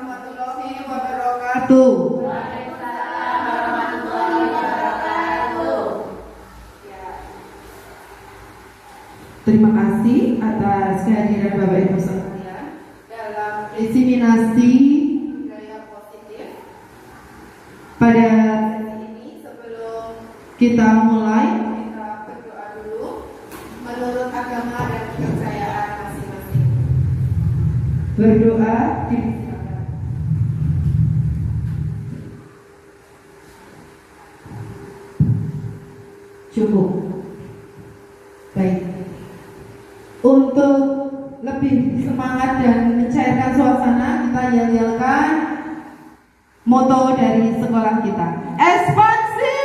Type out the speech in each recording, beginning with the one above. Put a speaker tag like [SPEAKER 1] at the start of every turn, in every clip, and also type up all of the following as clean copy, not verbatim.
[SPEAKER 1] warahmatullahi wabarakatuh.
[SPEAKER 2] Waalaikumsalam warahmatullahi wabarakatuh.
[SPEAKER 1] Terima kasih atas kehadiran Bapak Ibu sekalian dalam diseminasi budaya positif. Pada sesi ini, sebelum kita mulai, kita berdoa dulu menurut agama dan kepercayaan masing-masing. Berdoa disilakan. Cukup. Baik. Untuk lebih semangat dan mencairkan suasana, kita yel-yelkan moto dari sekolah kita. Ekspansi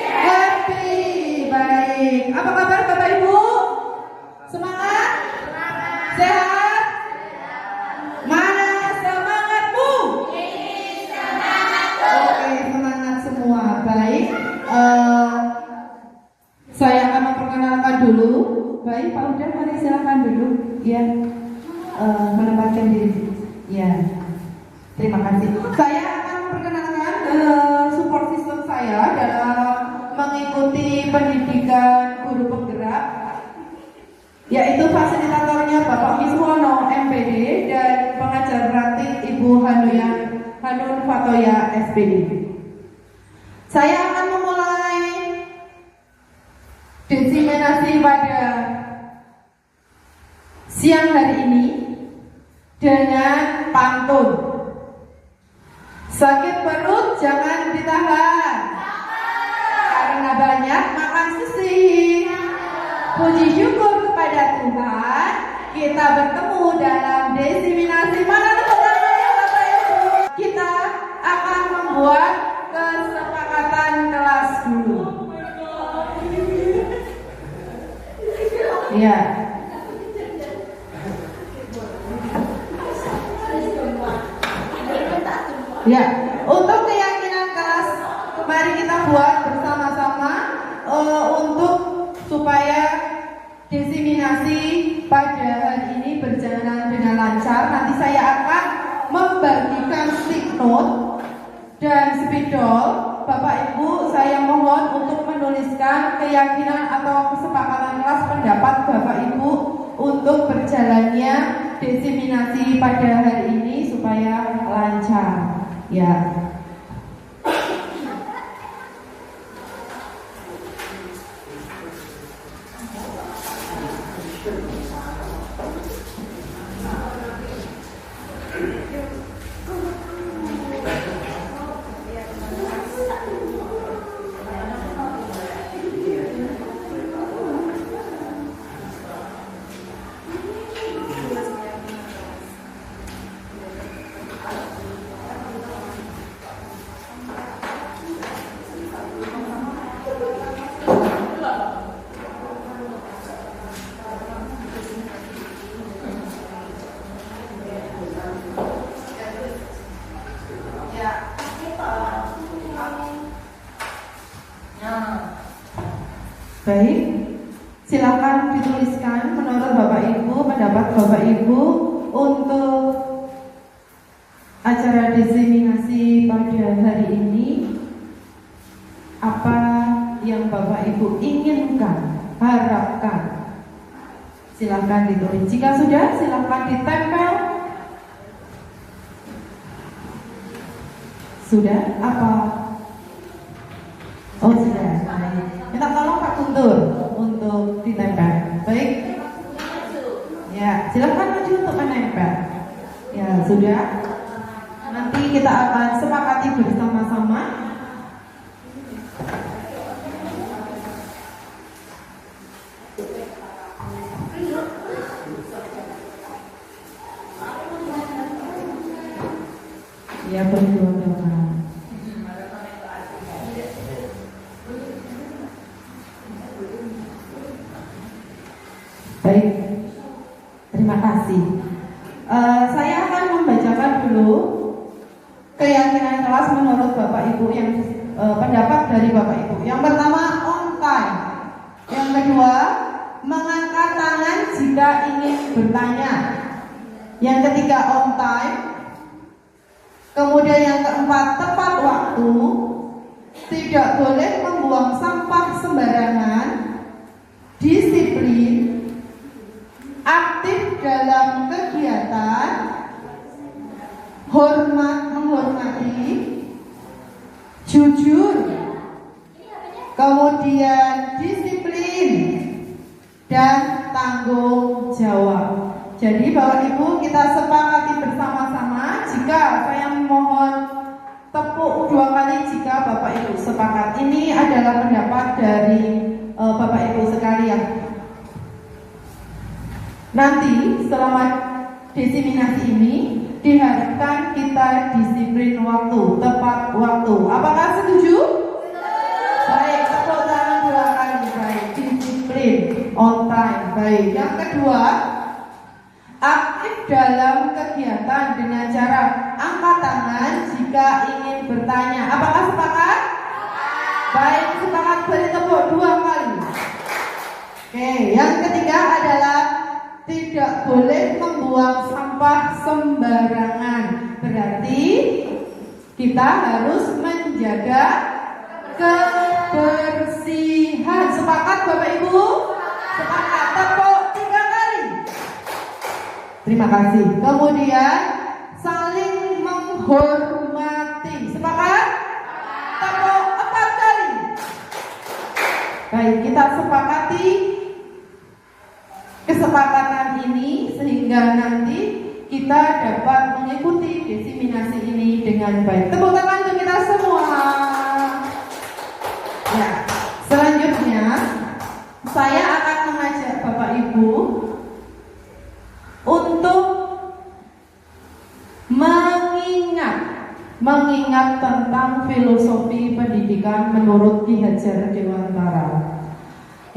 [SPEAKER 1] happy. Baik. Apa kabar Bapak Ibu? Semangat? Sehat? Mana semangatmu? Oke, semangat semua. Baik. Saya akan memperkenalkan dulu. Baik, Pak Udan, mari silakan duduk. Ya, menempatkan diri. Ya, terima kasih. Saya akan memperkenalkan support system saya dalam mengikuti pendidikan guru penggerak, yaitu fasilitatornya Bapak Miswono MPD dan pengajar praktik Ibu Hanun Fatoya SPD. Saya akan memulai diseminasi pada siang hari ini dengan pantun. Sakit perut jangan ditahan, karena banyak makan sisi. Puji syukur kepada Tuhan, kita bertemu dalam diseminasi. Mana tepuk tangannya Bapak Ibu? Kita akan membuat kesepakatan kelas dulu. Ya. Ya, untuk keyakinan kelas, mari kita buat bersama-sama untuk supaya diseminasi pada hari ini berjalan dengan lancar. Nanti saya akan membagikan stick note dan spidol. Bapak Ibu, saya mohon untuk menuliskan keyakinan atau kesepakatan kelas pendapat Bapak Ibu untuk berjalannya diseminasi pada hari ini supaya lancar. Ya. Baik, silakan dituliskan menurut Bapak Ibu, pendapat Bapak Ibu untuk acara diseminasi pada hari ini. Apa yang Bapak Ibu inginkan, harapkan, silakan ditulis. Jika sudah, silakan ditempel. Sudah? Apa? Oh sudah. Minta tolong Pak Guntur untuk ditempel. Baik. Ya, silakan maju untuk menempel. Ya, sudah. Nanti kita akan sepakati bersama-sama. Ya, berdoa-doa. Baik, terima kasih. Saya akan membacakan dulu keyakinan kelas menurut Bapak Ibu yang pendapat dari Bapak Ibu. Yang pertama, on time. Yang kedua, mengangkat tangan jika ingin bertanya. Yang ketiga on time. Kemudian yang keempat tepat waktu. Tidak boleh membuang sampah sembarangan. Disiplin. Aktif dalam kegiatan. Menghormati. Jujur. Kemudian disiplin dan tanggung jawab. Jadi Bapak Ibu, kita sepakati bersama-sama. Jika saya mohon tepuk 2 kali jika Bapak Ibu sepakat. Ini adalah pendapat dari Bapak Ibu sekalian. Nanti selama diseminasi ini diharapkan kita disiplin waktu, tepat waktu. Apakah setuju? Baik, tepuk tangan 2 kali. Baik, disiplin, on time. Baik, yang kedua, aktif dalam kegiatan dengan cara angkat tangan jika ingin bertanya. Apakah sepakat? Baik, sepakat, beri tepuk 2 kali. Oke, yang ketiga adalah tidak boleh membuang sampah sembarangan. Berarti kita harus menjaga kebersihan. Sepakat Bapak Ibu? Sepakat. Tepuk 3 kali. Terima kasih. Kemudian saling menghormati. Sepakat? Tepuk 4 kali. Baik, kita sepakati kesepakatan ini sehingga nanti kita dapat mengikuti diseminasi ini dengan baik. Tepuk tangan untuk kita semua. Ya, selanjutnya saya akan mengajak Bapak Ibu untuk mengingat tentang filosofi pendidikan menurut Ki Hajar Dewantara.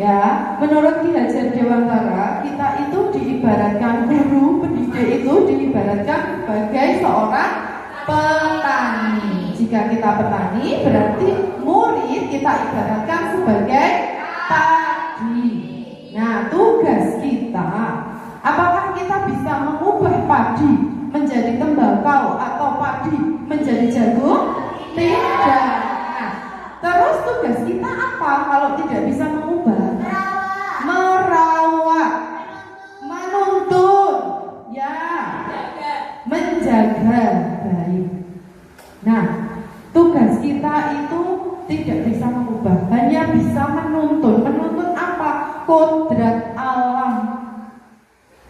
[SPEAKER 1] Ya, menurut Ki Hajar Dewantara, kita itu diibaratkan, guru pendidik itu diibaratkan sebagai seorang petani. Jika kita petani, berarti murid kita ibaratkan sebagai padi. Nah, tugas kita, apakah kita bisa mengubah padi menjadi tembakau atau padi menjadi jagung? Tidak. Nah, terus tugas kita apa kalau tidak bisa mengubah? Merawat, menuntun, ya, menjaga. Baik. Nah, tugas kita itu tidak bisa mengubah, hanya bisa menuntun. Menuntun apa? Kodrat alam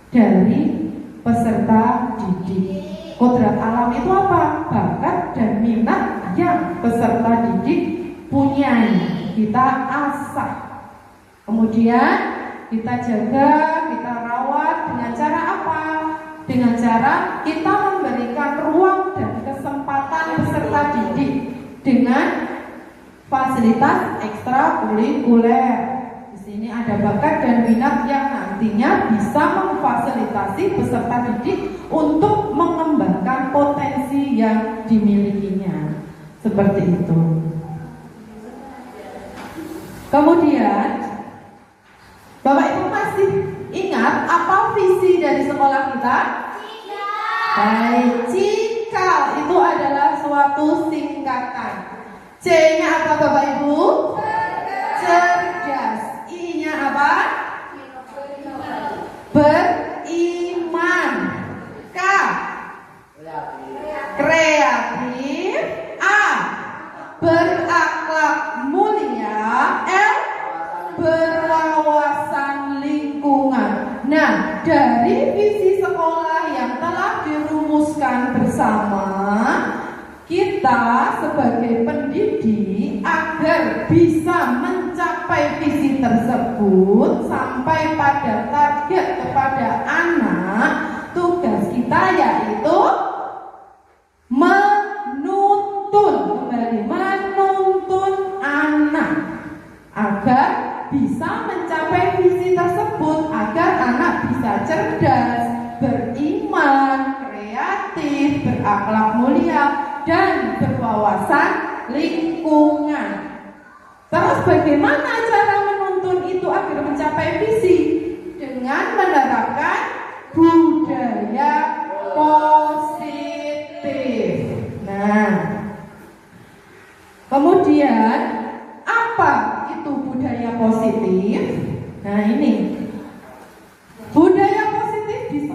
[SPEAKER 1] dari peserta didik. Kodrat alam itu apa? Bakat dan minat yang peserta didik punya. Kita asah. Kemudian kita jaga, kita rawat dengan cara apa? Dengan cara kita memberikan ruang dan kesempatan peserta didik dengan fasilitas ekstrakurikuler. Di sini ada bakat dan minat yang nantinya bisa memfasilitasi peserta didik untuk mengembangkan potensi yang dimilikinya. Seperti itu. Kemudian Bapak Ibu masih ingat apa visi dari sekolah kita? Baik, cikal itu adalah suatu singkatan. C-nya apa Bapak Ibu? Cerdas. I-nya apa? Beriman. K. Kreatif. A. Berakhlak mulia. L. Berwawasan lingkungan. Nah, dari visi sekolah yang telah dirumuskan bersama, kita sebagai pendidik agar bisa mencapai visi tersebut sampai pada target kepada anak, tugas kita yaitu menuntun, kembali menuntun anak agar bisa mencapai visi tersebut, agar anak bisa cerdas, beriman, kreatif, berakhlak mulia, dan berwawasan lingkungan. Terus bagaimana cara menuntun itu agar mencapai visi? Dengan menerapkan budaya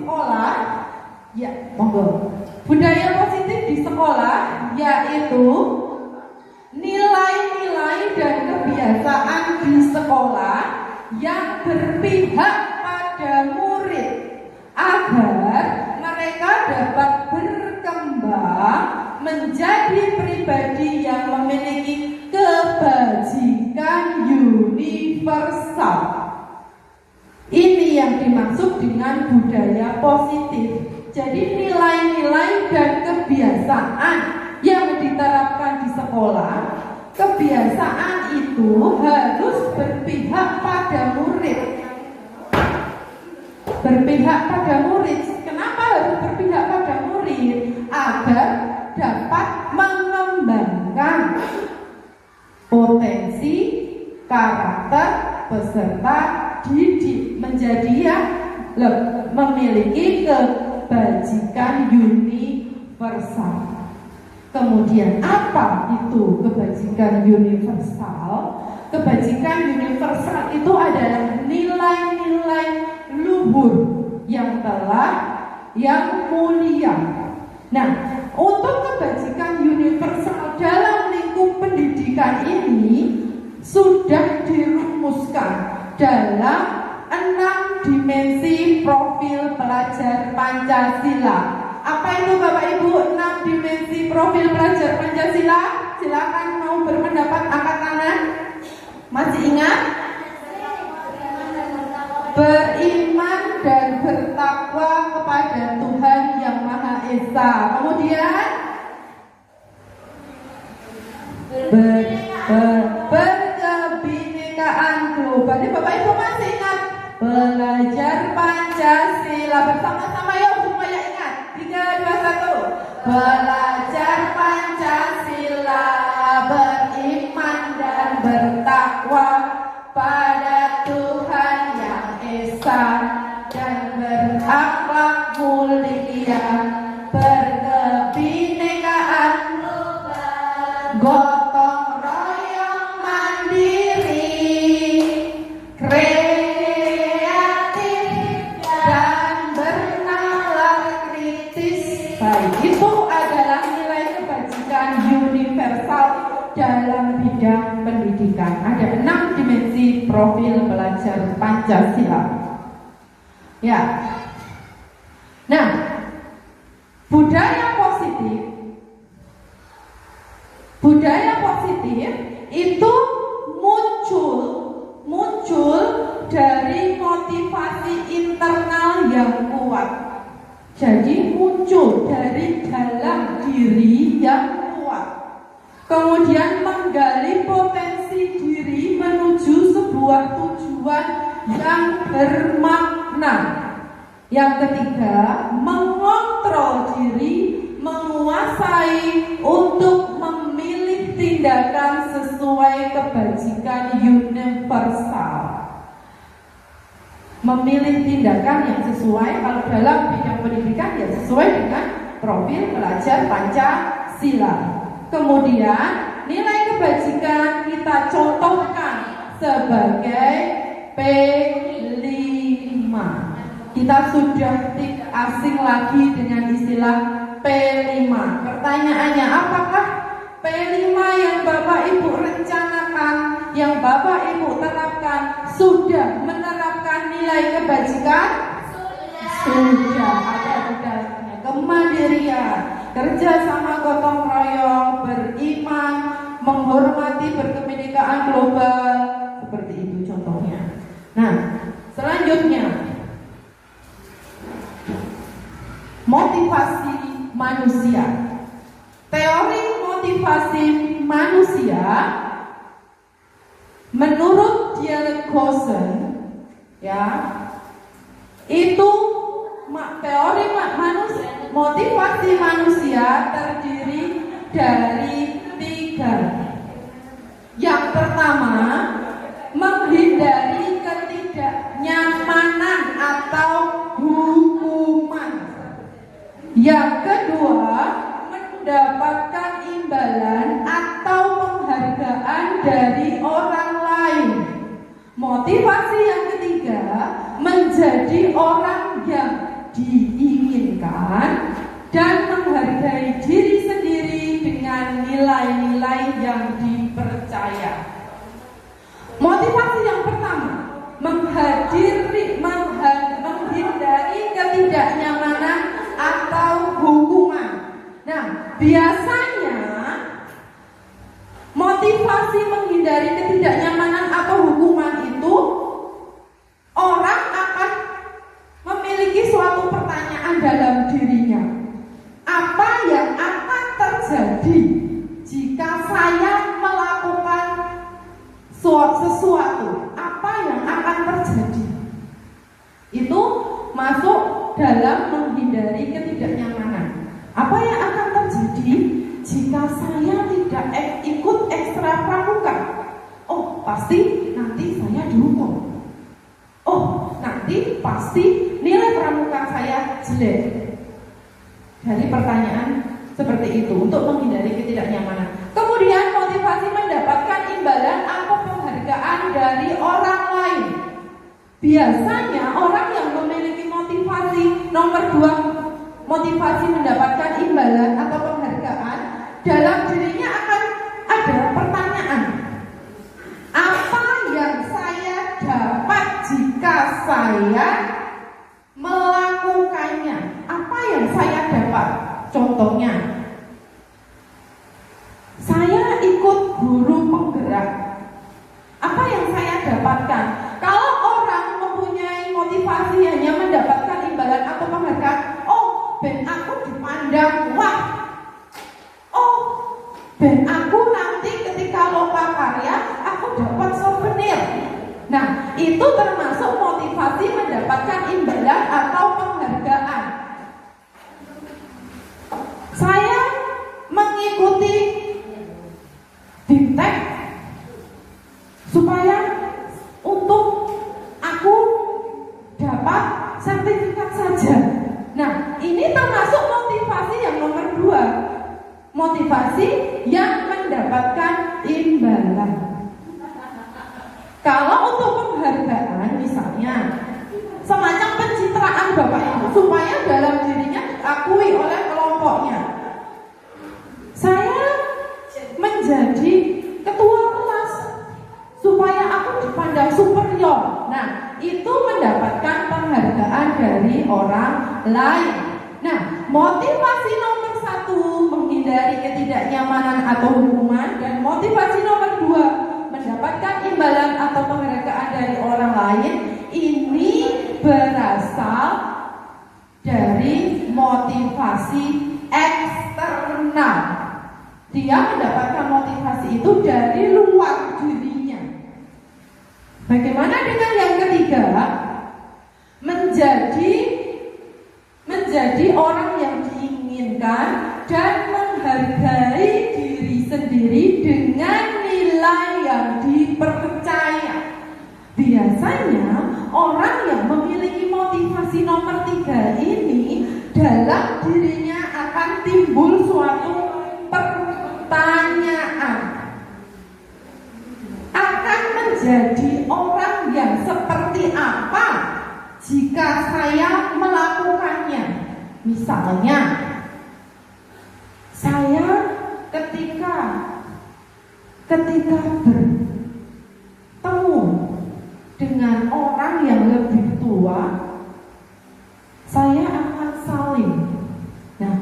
[SPEAKER 1] sekolah, ya, monggo. Budaya positif di sekolah yaitu nilai-nilai dan kebiasaan di sekolah yang berpihak pada murid agar mereka dapat berkembang menjadi pribadi yang memiliki kebajikan universal. Ini yang dimaksud dengan budaya positif. Jadi nilai-nilai dan kebiasaan yang diterapkan di sekolah, kebiasaan itu harus berpihak pada murid. Berpihak pada murid. Kenapa harus berpihak pada murid? Agar dapat mengembangkan potensi, karakter peserta didik menjadi yang memiliki kebajikan universal. Kemudian apa itu kebajikan universal? Kebajikan universal itu adalah nilai-nilai luhur yang mulia. Nah, untuk kebajikan universal dalam lingkup pendidikan ini sudah dirumuskan dalam 6 dimensi profil pelajar Pancasila. Apa itu Bapak Ibu 6 dimensi profil pelajar Pancasila? Silakan mau berpendapat angkat tangan. Masih ingat? Beriman dan bertakwa kepada Tuhan Yang Maha Esa. Kemudian berkebinekaan global. Ini Bapak Ibu masih ingat? Belajar Pancasila bersama-sama yuk supaya ingat. 3, 2, 1. Belajar Pancasila, beriman dan bertakwa pada Tuhan Yang Esa dan berakhlak mulia, berkebinekaan gotong royong mandiri, kreatif dan bernalar kritis. Baik, itu adalah nilai kebajikan universal dalam bidang pendidikan. Ada 6 dimensi profil pelajar Pancasila. Ya. Nah, budaya positif itu muncul dari motivasi internal yang kuat. Jadi muncul dari dalam diri yang kuat. Kemudian menggali potensi diri menuju sebuah tujuan yang bermakna. Yang ketiga, mengontrol diri, menguasai untuk memilih tindakan sesuai kebajikan universal. Memilih tindakan yang sesuai, kalau dalam bidang pendidikan ya sesuai dengan profil pelajar Pancasila. Kemudian nilai kebajikan kita contohkan sebagai P5. Kita sudah tidak asing lagi dengan istilah P5. Pertanyaannya, apakah P5 yang Bapak Ibu rencanakan, yang Bapak Ibu terapkan, sudah menerapkan nilai kebajikan? Sudah. Ada dasarnya. Kemandirian, kerja sama gotong royong, beriman, menghormati berkebinekaan global. Seperti itu contohnya. Nah, selanjutnya motivasi manusia. Teori motivasi manusia menurut Dialek Goosen, ya, itu teori motivasi manusia terdiri dari 3. Yang pertama, menghindari ketidaknyamanan atau hukuman. Yang kedua, mendapatkan imbalan atau penghargaan dari orang lain. Motivasi yang ketiga, menjadi orang yang
[SPEAKER 3] diinginkan dan menghargai diri sendiri dengan nilai-nilai yang dipercaya. Motivasi yang pertama, menghindari ketidaknyamanan atau hukuman. Nah, biasanya motivasi menghindari ketidaknyamanan atau hukuman itu orang akan memiliki suatu pertanyaan dalam dirinya. Apa yang akan terjadi jika saya melakukan sesuatu? Apa yang akan terjadi? Itu masuk dalam menghindari ketidaknyamanan. Apa yang akan terjadi jika saya tidak ikut ekstra pramuka? Oh, pasti nanti saya dihukum. Oh, nanti pasti nilai pramuka saya jelek. Dari pertanyaan seperti itu untuk menghindari ketidaknyamanan. Kemudian motivasi mendapatkan imbalan atau penghargaan dari orang lain. Biasanya orang yang memiliki motivasi nomor 2, motivasi mendapatkan imbalan atau penghargaan, dalam dirinya akan ada pertanyaan. Apa yang saya dapat jika saya melakukannya? Apa yang saya dapat? Contohnya, saya ikut guru penggerak. Apa yang saya dapatkan? Kalau orang mempunyai motivasi hanya mendapatkan imbalan atau penghargaan, oh, ben aku dipandang, wah, oh, ben aku nanti ketika lomba karya aku dapat souvenir. Nah, itu termasuk motivasi mendapatkan imbalan atau penghargaan. Saya mengikuti BIMTEK supaya untuk aku dapat sertifikat saja. Nah, ini termasuk motivasi yang nomor 2, motivasi yang mendapatkan imbalan. Kalau untuk penghargaan misalnya semacam pencitraan Bapak Ibu supaya dalam dirinya diakui oleh kelompoknya. Saya menjadi ketua kelas supaya aku dipandang superior. Nah, itu mendapatkan penghargaan dari orang lain. Nah, motivasi nomor 1 menghindari ketidaknyamanan atau hukuman, dan motivasi nomor 2 mendapatkan imbalan atau penghargaan dari orang lain. Ini berasal dari motivasi eksternal. Dia mendapatkan motivasi itu dari luar dirinya. Bagaimana dengan yang ketiga? Menjadi orang yang diinginkan dan menghargai diri sendiri dengan nilai yang dipercaya. Biasanya orang yang memiliki motivasi nomor 3 ini dalam dirinya akan timbul suatu pertanyaan. Akan menjadi orang yang seperti apa jika saya melakukannya? Misalnya, saya ketika bertemu dengan orang yang lebih tua, saya akan saling. Nah,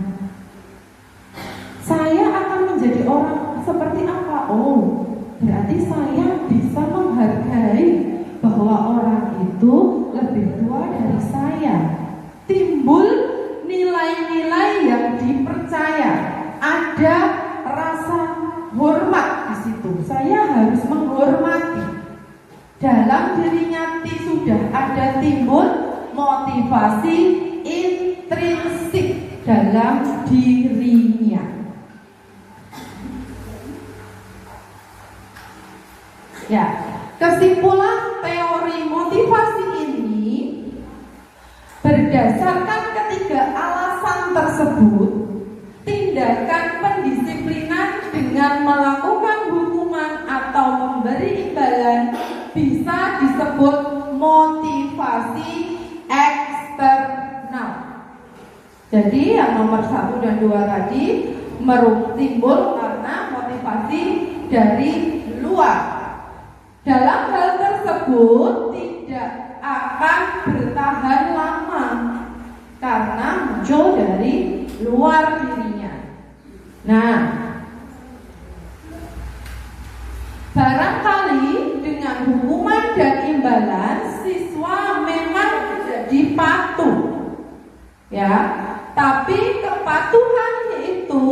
[SPEAKER 3] saya akan menjadi orang seperti apa? Oh, berarti saya bisa menghargai bahwa orang itu lebih tua dari saya. Timbul nilai-nilai yang dipercaya. Ada rasa hormat di situ. Saya harus menghormati. Dalam dirinya sudah ada timbul motivasi intrinsik dalam dirinya. Ya, kesimpulan teori motivasi ini berdasarkan ketiga alasan tersebut, tindakan pendisiplinan dengan melakukan hukuman atau memberi imbalan bisa disebut motivasi eksternal. Jadi yang nomor 1 dan 2 tadi timbul karena motivasi dari luar. Dalam hal tersebut tidak akan bertahan lama karena muncul dari luar dirinya. Nah, barangkali dengan hukuman dan imbalan siswa memang menjadi patuh, ya. Tapi kepatuhan itu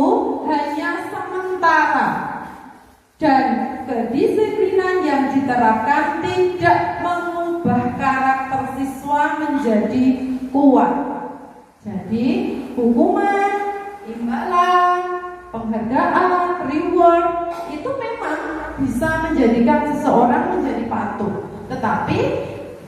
[SPEAKER 3] hanya sementara dan kedisiplinan yang diterapkan tidak mengubah karakter siswa menjadi kuat. Jadi hukuman, imbalan, penghargaan, reward itu memang bisa menjadikan seseorang menjadi patuh. Tetapi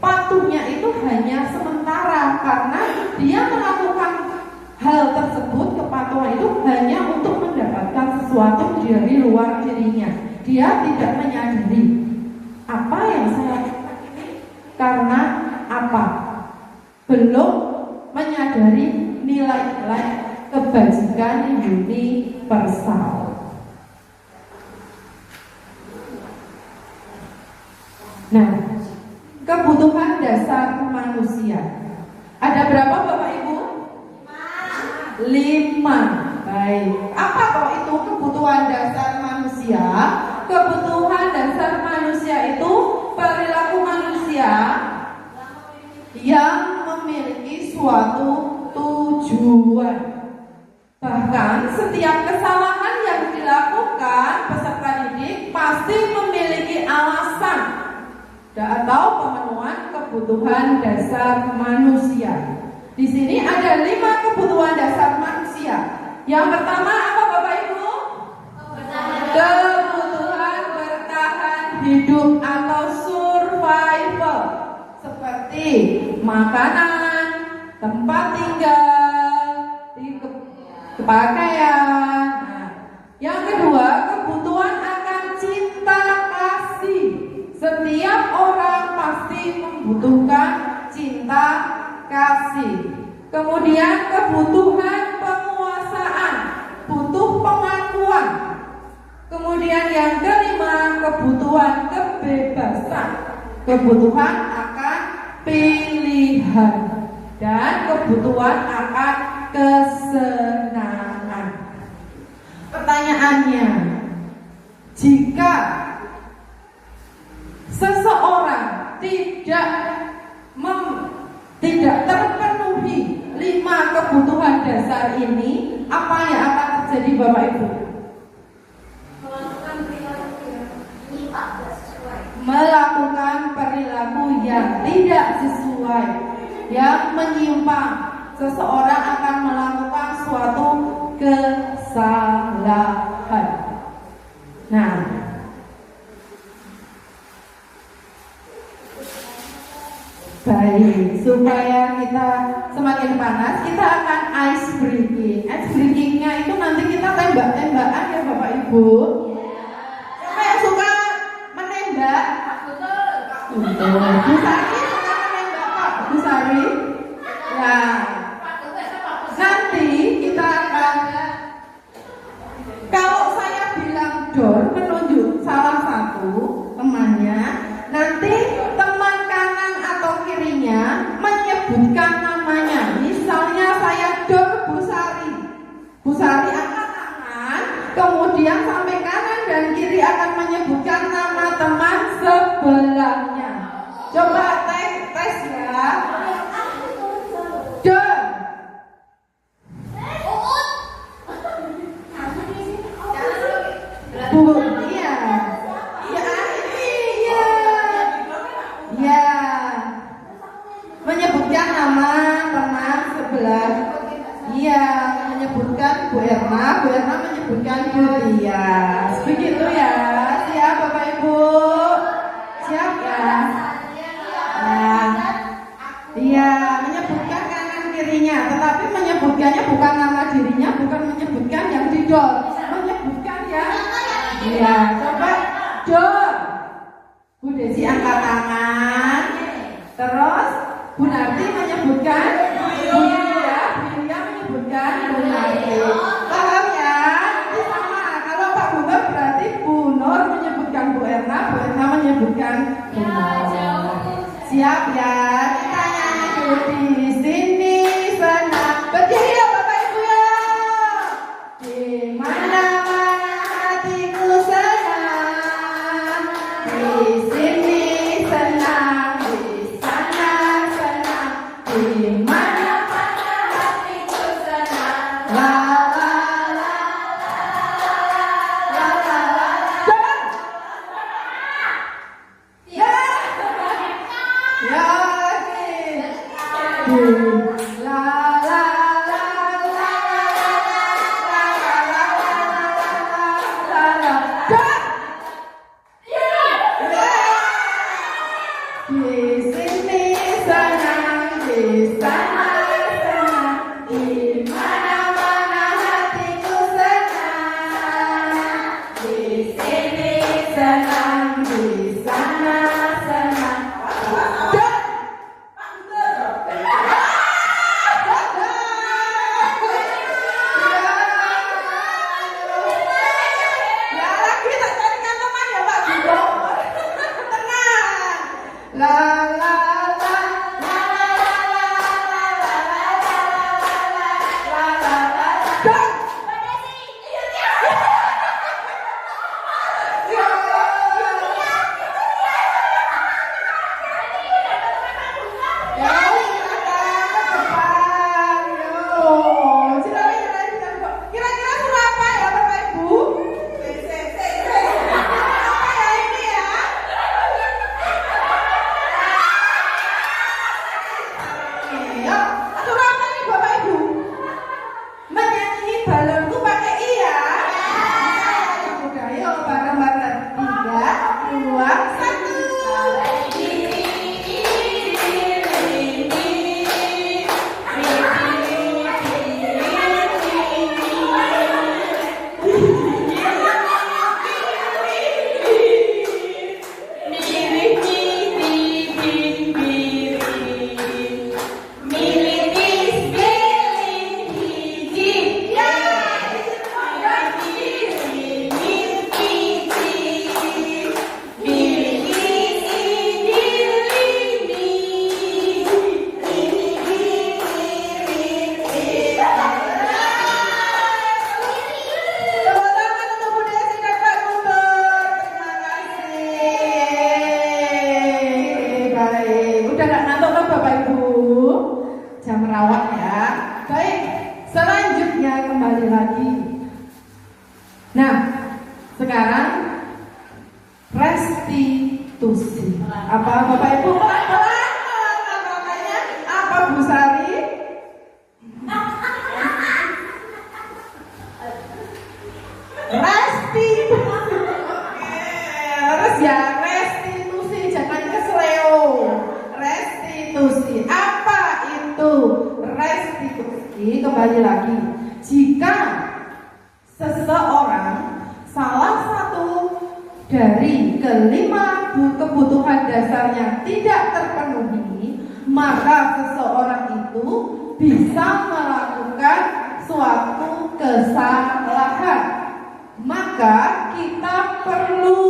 [SPEAKER 3] patuhnya itu hanya sementara karena dia melakukan hal tersebut, kepatuhan itu hanya untuk mendapatkan sesuatu dari luar dirinya. Dia tidak menyadari apa yang saya lakukan ini karena apa. Belum menyadari nilai-nilai kebajikan universal. Nah, kebutuhan dasar manusia. Ada berapa Bapak Ibu? 5. Baik. Apa toh itu kebutuhan dasar manusia? Kebutuhan dasar manusia itu perilaku manusia yang memiliki suatu tujuan. Bahkan setiap kesalahan yang dilakukan peserta didik pasti memiliki alasan atau pemenuhan kebutuhan dasar manusia. Di sini ada 5 kebutuhan dasar manusia. Yang pertama apa Bapak Ibu? Kebutuhan bertahan hidup atau survival, seperti makanan, tempat tinggal, pakaian. Nah, yang kedua, kebutuhan akan cinta kasih. Setiap orang pasti membutuhkan cinta kasih. Kemudian kebutuhan penguasaan, butuh pengakuan. Kemudian yang kelima, kebutuhan kebebasan, kebutuhan akan pilihan, dan kebutuhan akan kesenangan. Pertanyaannya, jika seseorang tidak terpenuhi 5 kebutuhan dasar ini, apa yang akan terjadi Bapak Ibu? Melakukan perilaku yang tidak sesuai, yang menyimpang. Seseorang akan melakukan suatu kesalahan. Nah, baik, supaya kita semakin panas, kita akan ice breaking. Ice breakingnya itu nanti kita tembak-tembakan ya Bapak Ibu. Siapa yang suka menembak? Betul. Bu Sari suka menembak Pak? Bu Sari? Ya. Nanti kita akan, kalau saya bilang door, menunjuk salah satu temannya, nanti teman kanan atau kirinya menyebutkan namanya. Misalnya saya door Bu Sari. Bu Sari angkat tangan, kemudian sampai kanan dan kiri akan menyebutkan nama teman sebelahnya. Coba tes ya. Door. Bu, iya. Ya, menyebutkan nama teman sebelah. Iya, menyebutkan Bu Erna menyebutkan Bu Tias. Begitu ya, siap Bapak Ibu? Siap ya? Nah, iya, menyebutkan kanan kirinya, tetapi menyebutkannya bukan nama dirinya, bukan menyebutkan yang di door, menyebutkan ya. Iya, coba door. Bu Desi angkat tangan. Terus Bu Narti menyebutkan, Bu Yulia menyebutkan
[SPEAKER 1] kawan-kawan ya. Baik, selanjutnya kembali lagi. Nah, sekarang restitusi. Apa Bapak Ibu? Pelan-pelan, namanya apa Bu Sari? Restitusi. Terus ya, restitusi, jangan kesleo. Restitusi, apa itu restitusi? Kembali lagi, jika seseorang salah satu dari kelima kebutuhan dasarnya tidak terpenuhi, maka seseorang itu bisa melakukan suatu kesalahan. Maka kita perlu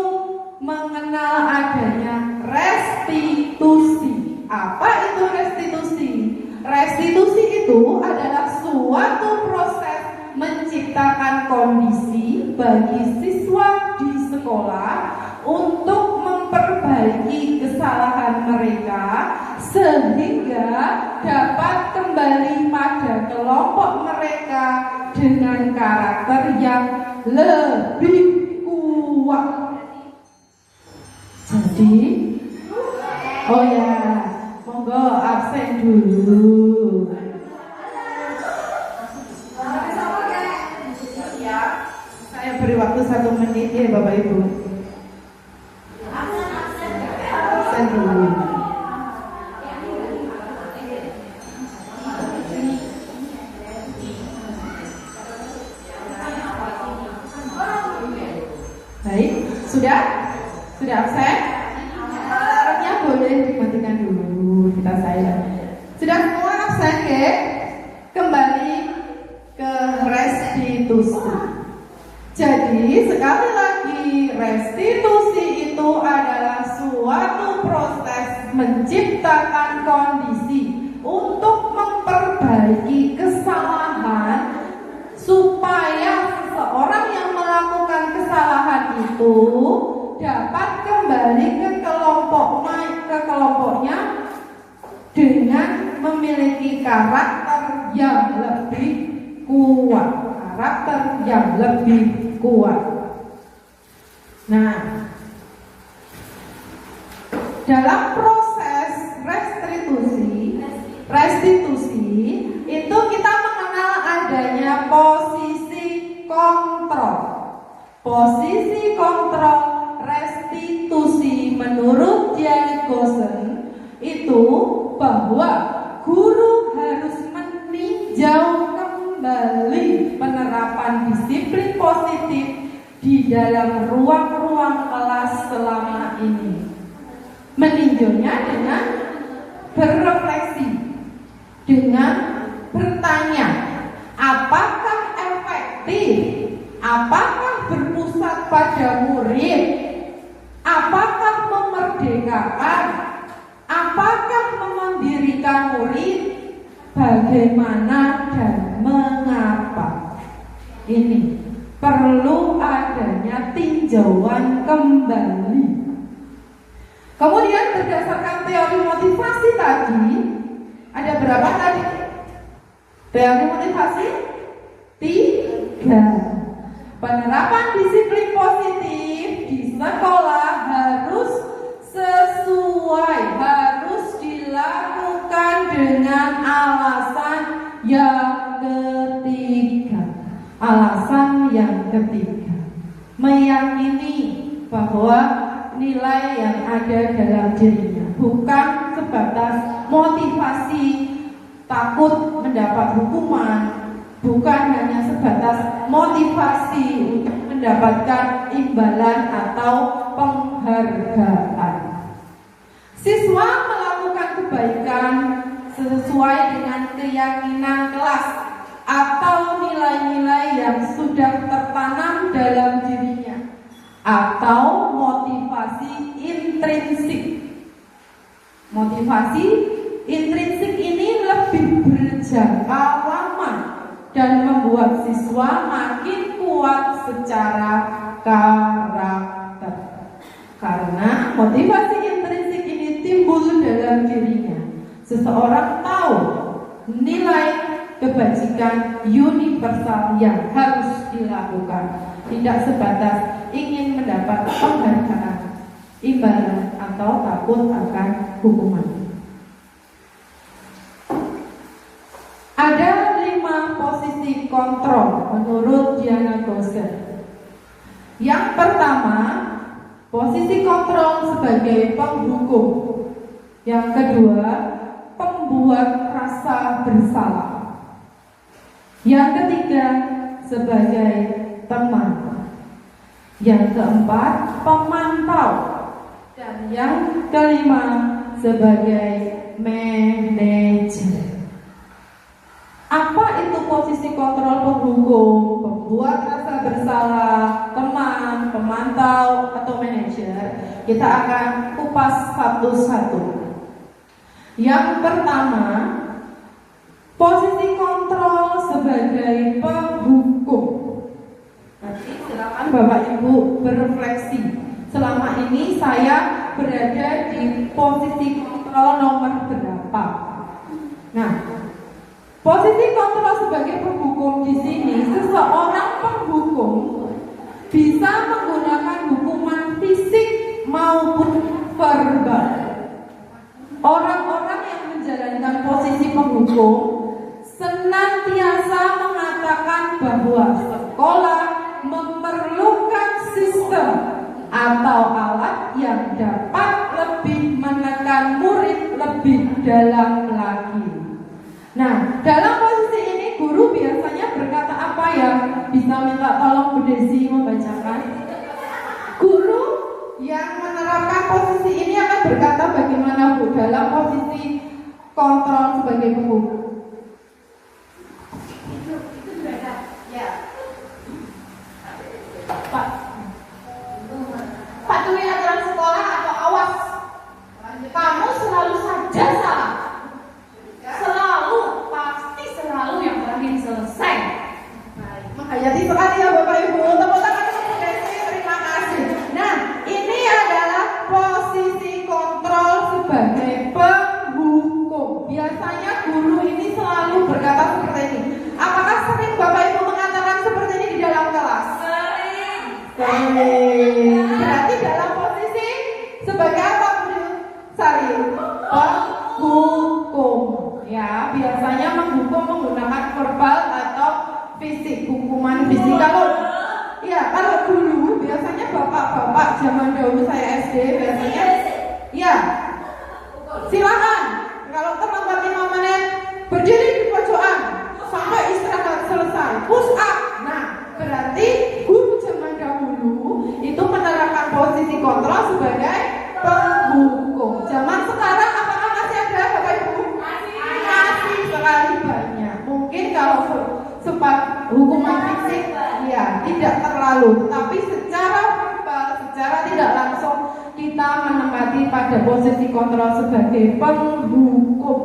[SPEAKER 1] mengenal adanya restitusi. Apa itu restitusi? Restitusi itu adalah suatu proses menciptakan kondisi bagi siswa di sekolah untuk memperbaiki kesalahan mereka sehingga dapat kembali pada kelompok mereka dengan karakter yang lebih kuat. Jadi, oh ya, monggo absen dulu. Saya beri waktu 1 menit ya Bapak Ibu. Absen dulu. Baik, sudah? Sudah absen? Alarmnya boleh dimatikan dulu. Kita silent. Sudah semua absen, oke? Kembali ke restitusi. Jadi sekali lagi, restitusi itu adalah suatu proses menciptakan kondisi untuk memperbaiki kesalahan supaya seseorang yang melakukan kesalahan itu dapat kembali ke kelompoknya dengan memiliki karakter yang lebih kuat. Karakter yang lebih kuat. Nah, dalam proses restitusi itu kita mengenal adanya posisi kontrol. Posisi kontrol restitusi menurut Janet Gosen itu bahwa guru harus meninjau kembali penerapan disiplin positif di dalam ruang-ruang kelas selama ini. Meninjaunya dengan berefleksi, dengan bertanya, apakah efektif, apakah berpusat pada murid, apakah memerdekakan, apakah memendirikan murid, bagaimana dan mengapa. Ini perlu adanya tinjauan kembali. Kemudian berdasarkan teori motivasi tadi, ada berapa tadi? Teori motivasi 3. Penerapan disiplin positif di sekolah harus sesuai, harus dilakukan dengan alasan yang ketiga. Alasan yang ketiga, meyakini bahwa nilai yang ada dalam dirinya bukan sebatas motivasi takut mendapat hukuman, bukan hanya sebatas motivasi untuk mendapatkan imbalan atau penghargaan. Siswa melakukan kebaikan sesuai dengan keyakinan kelas atau nilai-nilai yang sudah tertanam dalam dirinya, atau motivasi intrinsik. Motivasi intrinsik ini lebih berjangka lama dan membuat siswa makin kuat secara karakter. Karena motivasi intrinsik ini timbul dalam dirinya. Seseorang tahu
[SPEAKER 3] nilai kebajikan universal yang harus dilakukan, tidak sebatas ingin mendapat penghargaan, imbalan atau takut akan hukuman. Ada 5 posisi kontrol menurut Diana Gosser. Yang pertama, posisi kontrol sebagai penghukum. Yang kedua, pembuat rasa bersalah. Yang ketiga, sebagai teman. Yang keempat, pemantau. Dan yang kelima, sebagai manajer. Apa itu posisi kontrol penghukum, pembuat rasa bersalah, teman, pemantau, atau manajer? Kita akan kupas satu-satu. Yang pertama, posisi kontrol sebagai penghukum. Nanti silakan Bapak Ibu berefleksi. Selama ini saya berada di posisi kontrol nomor berapa? Nah, posisi kontrol sebagai penghukum di sini, seseorang penghukum bisa menggunakan hukuman fisik maupun verbal. Orang-orang yang menjalankan posisi penghukum senantiasa mengatakan bahwa sekolah memerlukan sistem atau alat yang dapat lebih menekan murid lebih dalam lagi. Nah, dalam posisi ini guru biasanya berkata apa ya? Bisa minta tolong Bu Desi membacakan. Guru yang menerapkan posisi ini akan berkata bagaimana Bu dalam posisi kontrol sebagai penghukum?
[SPEAKER 2] Itu berada, ya. Patuhi aturan sekolah atau awas. Kamu selalu saja salah. Selalu, pasti selalu yang terakhir selesai.
[SPEAKER 3] Menghayati sekali ya Bapak Ibu. Tepuk tangan untuk Bu Desi, terima kasih. Nah, ini adalah posisi kontrol sebagai penghukum. Biasanya guru ini selalu berkata seperti ini. Apakah sering Bapak Ibu mengatakan seperti ini di dalam kelas?
[SPEAKER 2] Sering.
[SPEAKER 3] Berarti dalam posisi sebagai apa Bu Sari? Penghukum. Ya, biasanya menghukum menggunakan verbal atau fisik, hukuman fisik. Kalau dulu biasanya bapak-bapak zaman dahulu saya SD biasanya, ya silakan kalau terlambat 5 menit berdiri di pojokan sampai istirahat selesai, push up. Nah, berarti guru zaman dahulu itu menerapkan posisi kontrol sebagai penghukum. Zaman sekarang apakah masih ada Bapak Ibu? Masih sekali banyak. Mungkin kalau sempat hukuman fisik ya tidak terlalu, tetapi secara verbal, secara tidak langsung kita menempati pada posisi kontrol sebagai penghukum,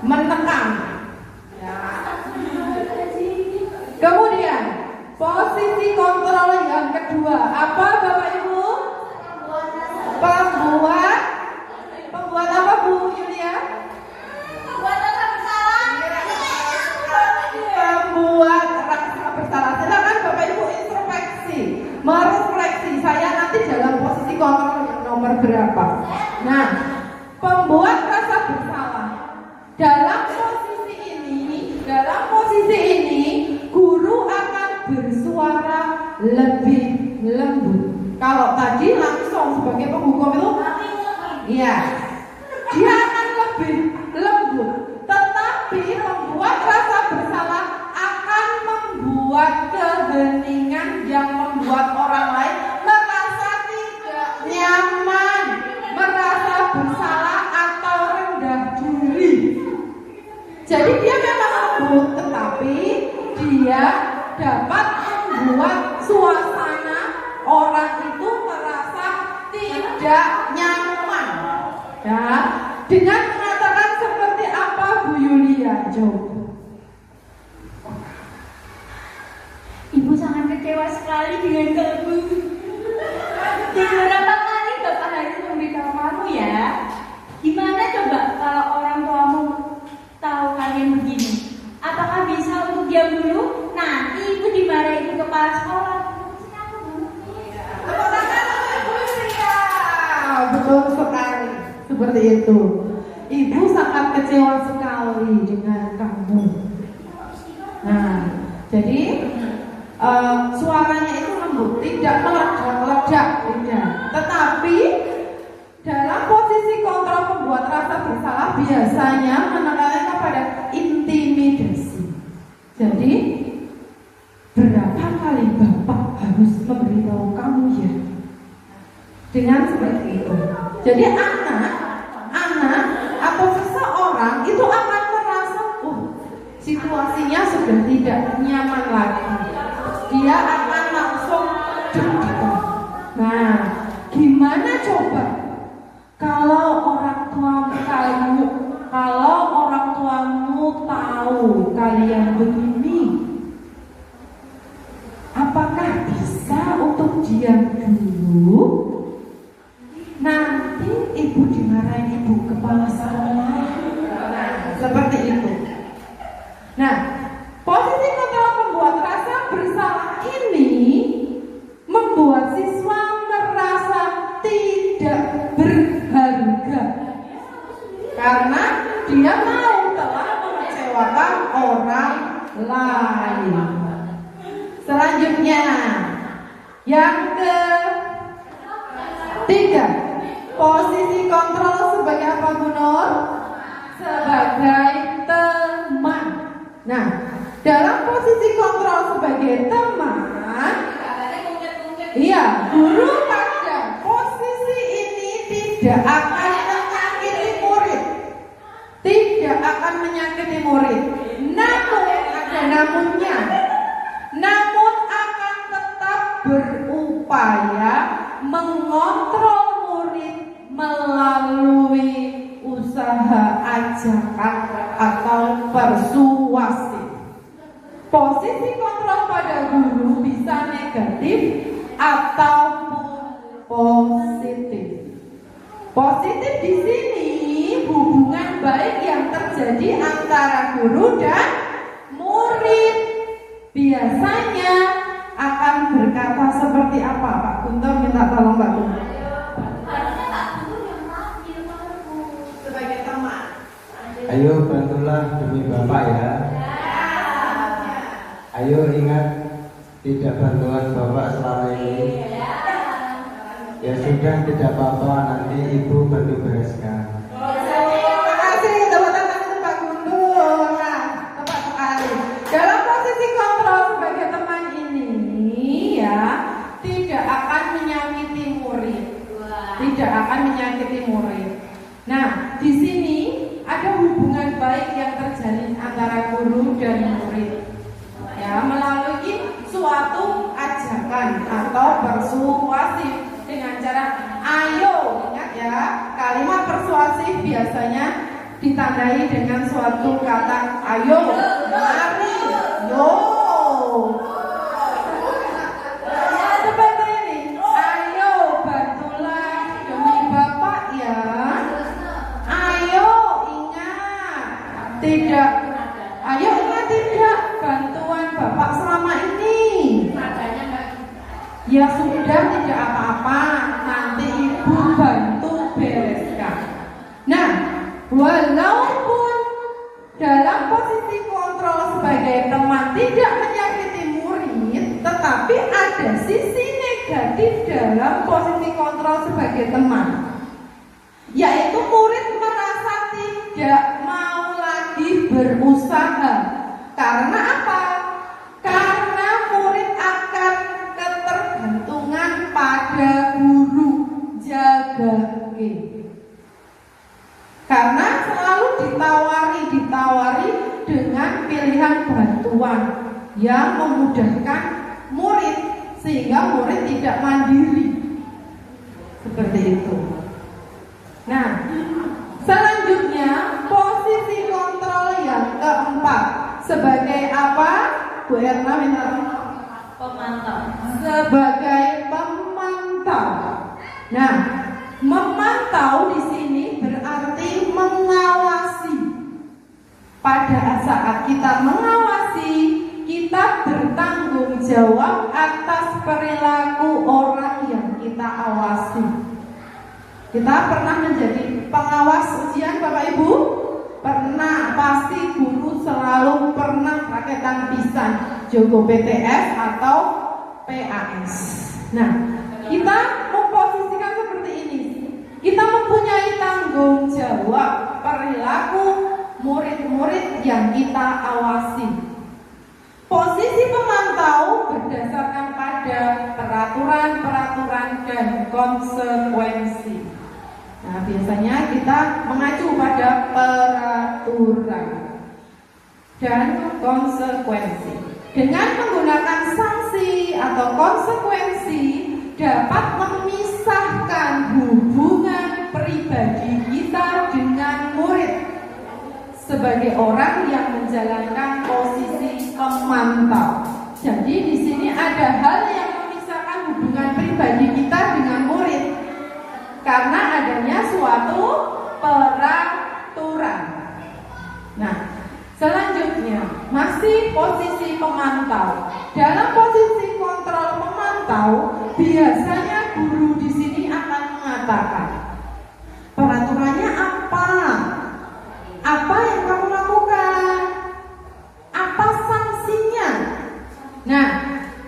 [SPEAKER 3] menekan ya. Kemudian posisi kontrol yang kedua apa Bapak Ibu? Pembuat apa Bu Yulia? Pembuat rasa bersalah. Silakan Bapak Ibu introspeksi, merefleksi. Saya nanti dalam posisi kontrol yang nomor berapa? Nah, pembuat rasa bersalah. Dalam posisi ini, guru akan bersuara lebih lembut. Kalau tadi langsung sebagai penghukum itu, ya, dia akan lebih lembut. Tetapi pembuat rasa bersalah akan membuat keheningan yang membuat orang lain merasa tidak nyaman, merasa bersalah atau rendah diri. Jadi dia memang lembut, tetapi dia dapat membuat suasana orang itu merasa tidak nyaman. Ya, dengan mengatakan seperti apa Bu Yulia? Coba.
[SPEAKER 2] Ibu sangat kecewa sekali dengan kamu. Beberapa kali Bapak harus memberitahu kamu ya. Gimana coba kalau orang tuamu
[SPEAKER 4] yang begini? Apakah bisa untuk diam dulu? Nanti ibu dimarahin ke kepala sekolah.
[SPEAKER 1] Betul sekali, seperti itu. Ibu sangat kecewa sekali dengan kamu. Nah, jadi suaranya itu lembut, tidak meledak-ledak, tidak. Tetapi dalam posisi kontrol pembuat rasa bersalah biasanya menekankan kepada intimidasi. Jadi berapa kali Bapak harus memberitahu kamu ya? Dengan seperti itu. Jadi anak atau seseorang itu akan merasa, situasinya sudah tidak nyaman lagi. Dia akan langsung deg-degan. Nah, gimana coba kalau orang tuamu tahu kalian begini? Apakah bisa untuk diam dulu? Nanti ibu dimarahin ibu kepala sekolah. Seperti itu. Nah, posisi kontrol pembuat rasa bersalah ini membuat siswa merasa tidak berharga karena dia telah mengecewakan orang lain. Selanjutnya, yang ketiga, posisi kontrol sebagai apa, Bu Nur? Sebagai teman. Nah, dalam posisi kontrol sebagai teman, guru pada posisi ini tidak akan menyakiti murid. Tidak akan menyakiti murid. Namun, ada namunnya. Namun akan tetap berupaya mengontrol murid melalui usaha ajakan atau persuasi. Posisi kontrol pada guru bisa negatif ataupun positif. Positif di sini hubungan baik yang terjadi antara guru dan murid. Biasanya akan berkata seperti apa, Pak Guntur? Minta tolong Pak Guntur. Sebagai teman.
[SPEAKER 5] Ayo bantulah demi Bapak ya. Ayo ingat tidak bantuan Bapak selama ini. Ya sudah, tidak apa-apa, nanti Ibu bantu bereskan.
[SPEAKER 1] Terima kasih, teman tangan Pak Guntur. Nah, tepat sekali. Dalam posisi kontrol sebagai teman ini ya, tidak akan menyakiti murid. Tidak akan menyakiti murid. Nah, di sini ada hubungan baik yang terjalin antara guru dan murid. Ya, melalui suatu ajakan atau persuasif dengan cara ayo. Ingat ya, kalimat persuasif biasanya ditandai dengan suatu kata ayo, mari, yo. Seperti ini, ayo bantulah demi Bapak ya. Ayo ingat, tidak bantuan Bapak selama ini. Ya sudah, tidak apa-apa, nanti Ibu bantu bereskan. Nah, walaupun dalam posisi kontrol sebagai teman tidak menyakiti murid, tetapi ada sisi negatif dalam posisi kontrol sebagai teman, yaitu murid merasa tidak mau lagi berusaha. Karena apa? Karena murid akan ketergantungan pada guru jaga ke. Karena selalu ditawari dengan pilihan bantuan yang memudahkan murid sehingga murid tidak mandiri. Seperti itu. Nah, selanjutnya posisi kontrol yang keempat sebagai apa? Bu Erna minta
[SPEAKER 4] Pemantau.
[SPEAKER 1] sebagai pemantau. Nah, memantau di sini berarti mengawasi.
[SPEAKER 3] pada saat kita mengawasi, kita bertanggung jawab atas perilaku orang yang kita awasi. Kita pernah menjadi pengawas ujian Bapak Ibu? Pernah, pasti guru selalu pernah pakai tampisan Jogo PTS atau PAS. Nah, kita memposisikan seperti ini. Kita mempunyai tanggung jawab perilaku murid-murid yang kita awasi. Posisi pemantau berdasarkan pada peraturan-peraturan dan konsekuensi. Nah, biasanya kita mengacu pada peraturan dan konsekuensi. Dengan menggunakan sanksi atau konsekuensi dapat memisahkan hubungan pribadi kita dengan murid sebagai orang yang menjalankan posisi pemantau. Jadi di sini ada hal yang memisahkan hubungan pribadi kita dengan murid karena adanya suatu peraturan. Nah, selanjutnya masih posisi pemantau. Dalam posisi kontrol pemantau, biasanya guru di sini akan mengatakan, peraturannya apa? Apa yang kamu lakukan? Apa sanksinya? Nah,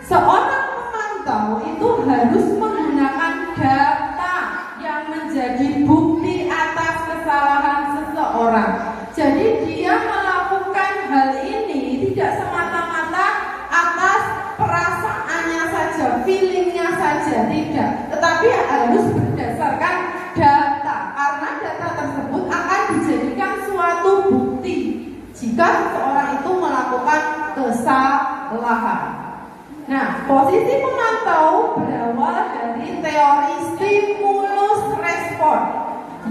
[SPEAKER 3] seorang pemantau itu harus menggunakan data yang menjadi bukti atas kesalahan seseorang. Jadi dia melakukan hal ini tidak semata-mata atas perasaannya saja, feelingnya saja, tidak. Tetapi harus berdasarkan data, karena data tersebut akan dijadikan suatu bukti jika seseorang itu melakukan kesalahan. Nah, posisi pemantau berawal dari teori stimulus respon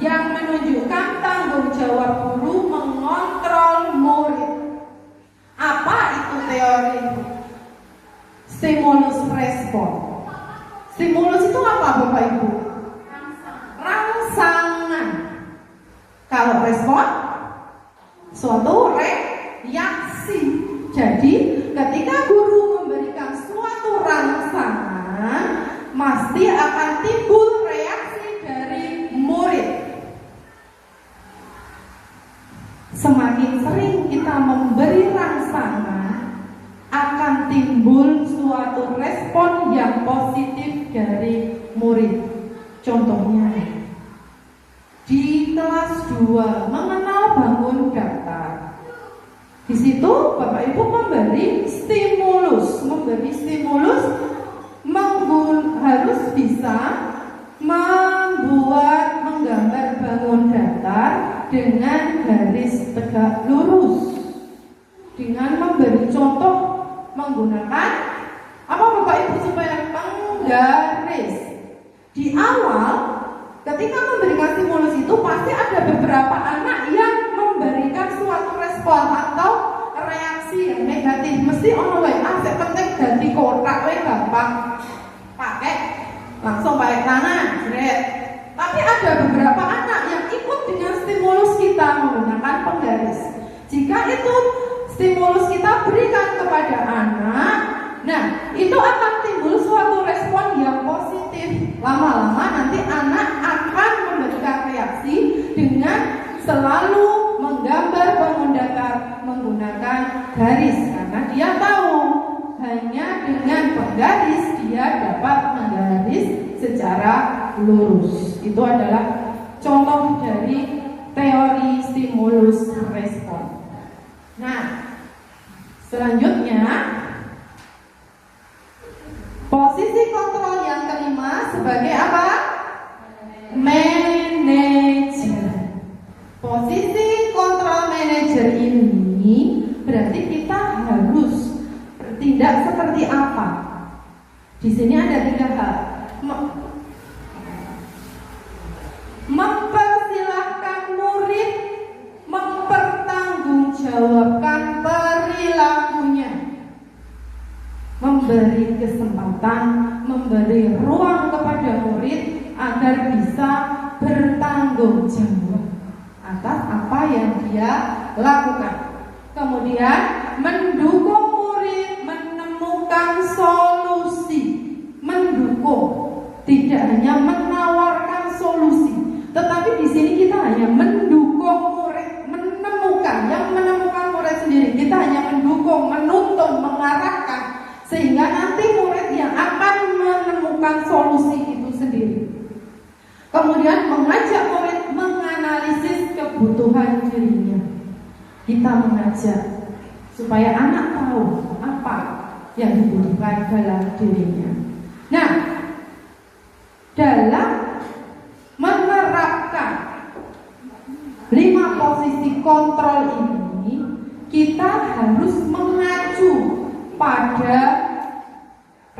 [SPEAKER 3] yang menunjukkan tanggung jawab guru mengontrol murid. Apa itu teori stimulus respon? Stimulus itu apa Bapak Ibu? Rangsangan. Kalau respon, suatu reaksi. Jadi ketika guru memberikan suatu rangsangan, pasti akan timbul reaksi dari murid. Semakin sering kita memberi rangsangan, akan timbul suatu respon yang positif dari murid. Contohnya, di kelas 2 mengenal bangun daftar. Di situ Bapak Ibu memberi stimulus harus bisa menggambar bangun datar dengan garis tegak lurus, dengan memberi contoh menggunakan apa Bapak Ibu supaya penggaris. Di awal ketika memberikan stimulus itu pasti ada beberapa anak yang memberikan suatu respon atau reaksi yang negatif. Mesti ono wae asik penting ganti kotak wae gampang pakai langsung pakai tangan, jret. Tapi ada beberapa anak yang ikut dengan stimulus kita menggunakan penggaris. Jika itu stimulus kita berikan kepada anak, nah itu akan timbul suatu respon yang positif. Lama-lama nanti anak akan memberikan reaksi dengan selalu menggambar bangun datar menggunakan garis, karena dia tahu hanya dengan penggaris dia dapat menggaris secara lurus. Itu adalah contoh dari teori stimulus respon. Nah, selanjutnya posisi kontrol yang kelima sebagai apa? Manajer. Posisi kontrol manajer ini berarti kita harus bertindak seperti apa? Di sini ada 3 hal. Mempersilahkan murid mempertanggungjawabkan perilakunya, memberi kesempatan, memberi ruang kepada murid agar bisa bertanggung jawab atas apa yang dia lakukan. Kemudian mendukung murid menemukan solusi. Mendukung, tidak hanya menawarkan solusi, tetapi di sini kita hanya mendukung murid menemukan. Yang menemukan murid sendiri, kita hanya mendukung, menuntun, mengarahkan, sehingga nanti murid yang akan menemukan solusi itu sendiri. Kemudian mengajak murid menganalisis kebutuhan dirinya. Kita mengajak supaya anak tahu apa yang dibutuhkan dalam dirinya. Nah, dalam menerapkan 5 posisi kontrol ini, kita harus mengacu pada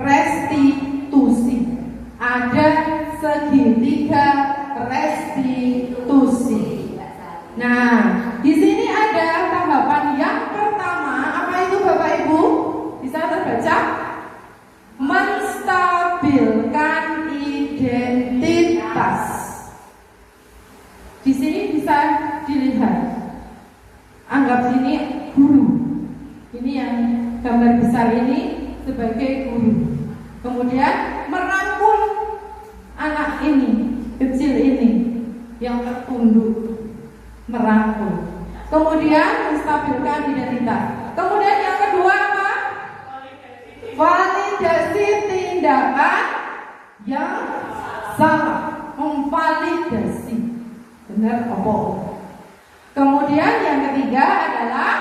[SPEAKER 3] restitusi. Ada segitiga restitusi. Nah, di sini ada tahapan yang pertama. Apa itu Bapak Ibu? Bisa terbaca? Menstabilkan identitas. Di sini bisa dilihat. Anggap ini guru. Ini yang gambar besar ini sebagai guru. Kemudian merangkul anak ini, kecil ini yang tertunduk, merangkul. Kemudian menstabilkan identitas. Kemudian yang kedua apa? Validasi tindakan yang salah. Memvalidasi benar apa? Kemudian yang ketiga adalah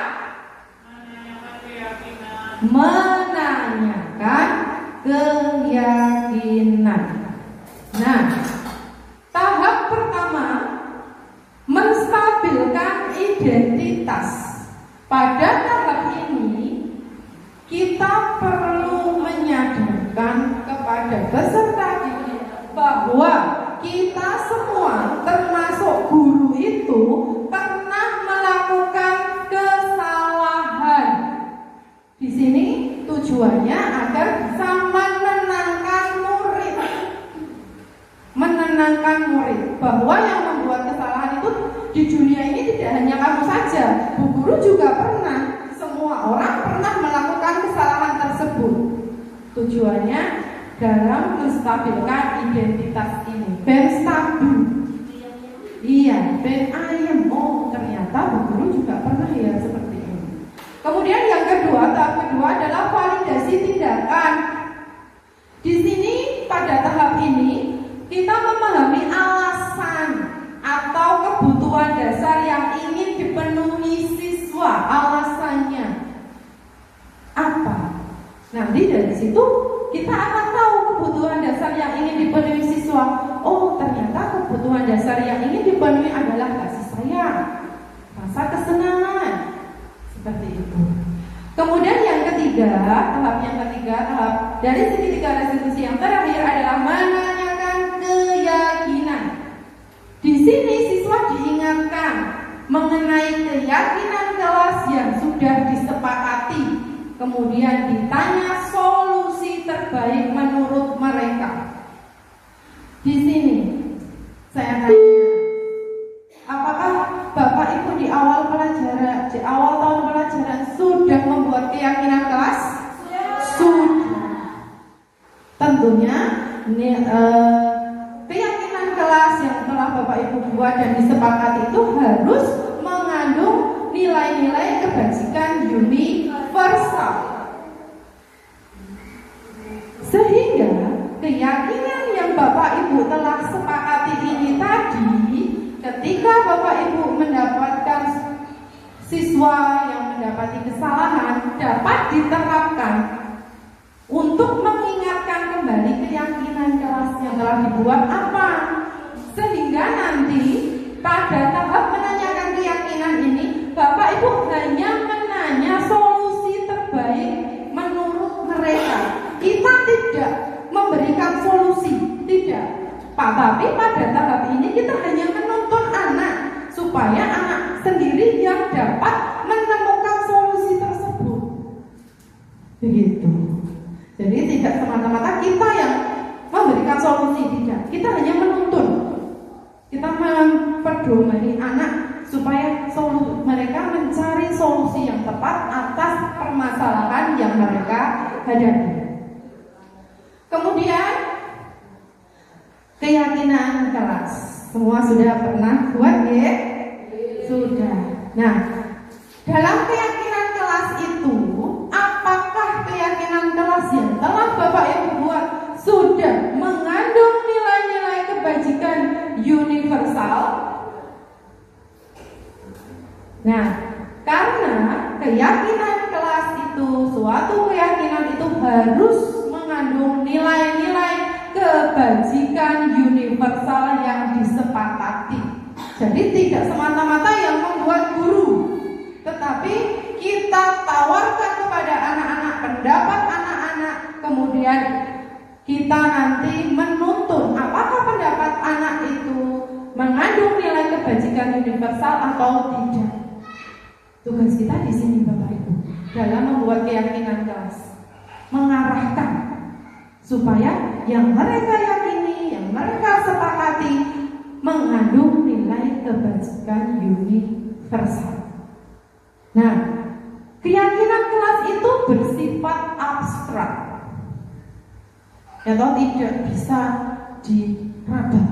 [SPEAKER 3] menanyakan keyakinan. Nah, tahap pertama menstabilkan identitas. Pada tahap ini kita perlu menyadarkan kepada peserta didik bahwa kita semua termasuk guru itu pernah melakukan kesalahan. Di sini tujuannya agar bisa menenangkan murid bahwa yang membuat kesalahan itu di dunia ini tidak hanya kamu saja, Bu Guru juga pernah, semua orang pernah melakukan kesalahan tersebut. Tujuannya dalam menstabilkan identitas ini. Ben stabil. Iya, ben ayam. Oh, ternyata Bu Guru juga pernah ya seperti ini. Kemudian yang kedua, tahap kedua adalah validasi tindakan. Di sini pada tahap ini kita memahami alasan atau kebutuhan dasar yang ingin dipenuhi siswa. Alasannya apa? Nanti dari situ kita akan tahu kebutuhan dasar yang ingin dipenuhi siswa. Oh, ternyata kebutuhan dasar yang ingin dipenuhi adalah kasih sayang, rasa kesenangan, seperti itu. Kemudian yang ketiga, tahap dari segitiga restitusi yang terakhir adalah menanyakan keyakinan. Di sini siswa diingatkan mengenai keyakinan kelas yang sudah disepakati. Kemudian ditanya solusi terbaik menurut mereka. Di sini saya tanya, apakah Bapak Ibu di awal tahun pelajaran sudah membuat keyakinan kelas? Sudah. Tentunya keyakinan kelas yang telah Bapak Ibu buat dan disepakati itu harus mengandung nilai-nilai kebajikan universal. Sehingga keyakinan yang Bapak Ibu telah sepakati ini tadi, ketika Bapak Ibu mendapatkan siswa yang mendapati kesalahan, dapat diterapkan untuk mengingatkan kembali keyakinan kelas yang telah dibuat apa, sehingga nanti pada tahap menanyakan keyakinan ini Bapak Ibu hanya menanya solusi terbaik menurut mereka. Kita tidak memberikan solusi, tidak. Tapi pada tahap ini kita hanya menuntun anak supaya anak sendiri yang dapat menemukan solusi tersebut. Begitu. Jadi tidak semata-mata kita yang memberikan solusi, tidak. Kita hanya menuntun. Kita memperdomani anak supaya mereka mencari solusi yang tepat atas permasalahan yang mereka hadapi. Kemudian keyakinan kelas. Semua sudah pernah buat ya? Sudah. Nah, dalam keyakinan kelas itu, apakah keyakinan kelas yang telah Bapak Ibu buat sudah mengandung nilai-nilai kebajikan universal? Nah, karena keyakinan kelas itu, suatu keyakinan itu harus mengandung nilai-nilai kebajikan universal yang disepakati. Jadi tidak semata-mata yang membuat guru, tetapi kita tawarkan kepada anak-anak pendapat anak-anak, kemudian kita nanti menuntun apakah pendapat anak itu mengandung nilai kebajikan universal atau tidak. Tugas kita di sini Bapak Ibu dalam membuat keyakinan kelas, mengarahkan supaya yang mereka yakini, yang mereka sepakati mengandung nilai kebajikan universal. Nah, keyakinan kelas itu bersifat abstrak, atau tidak bisa diraba,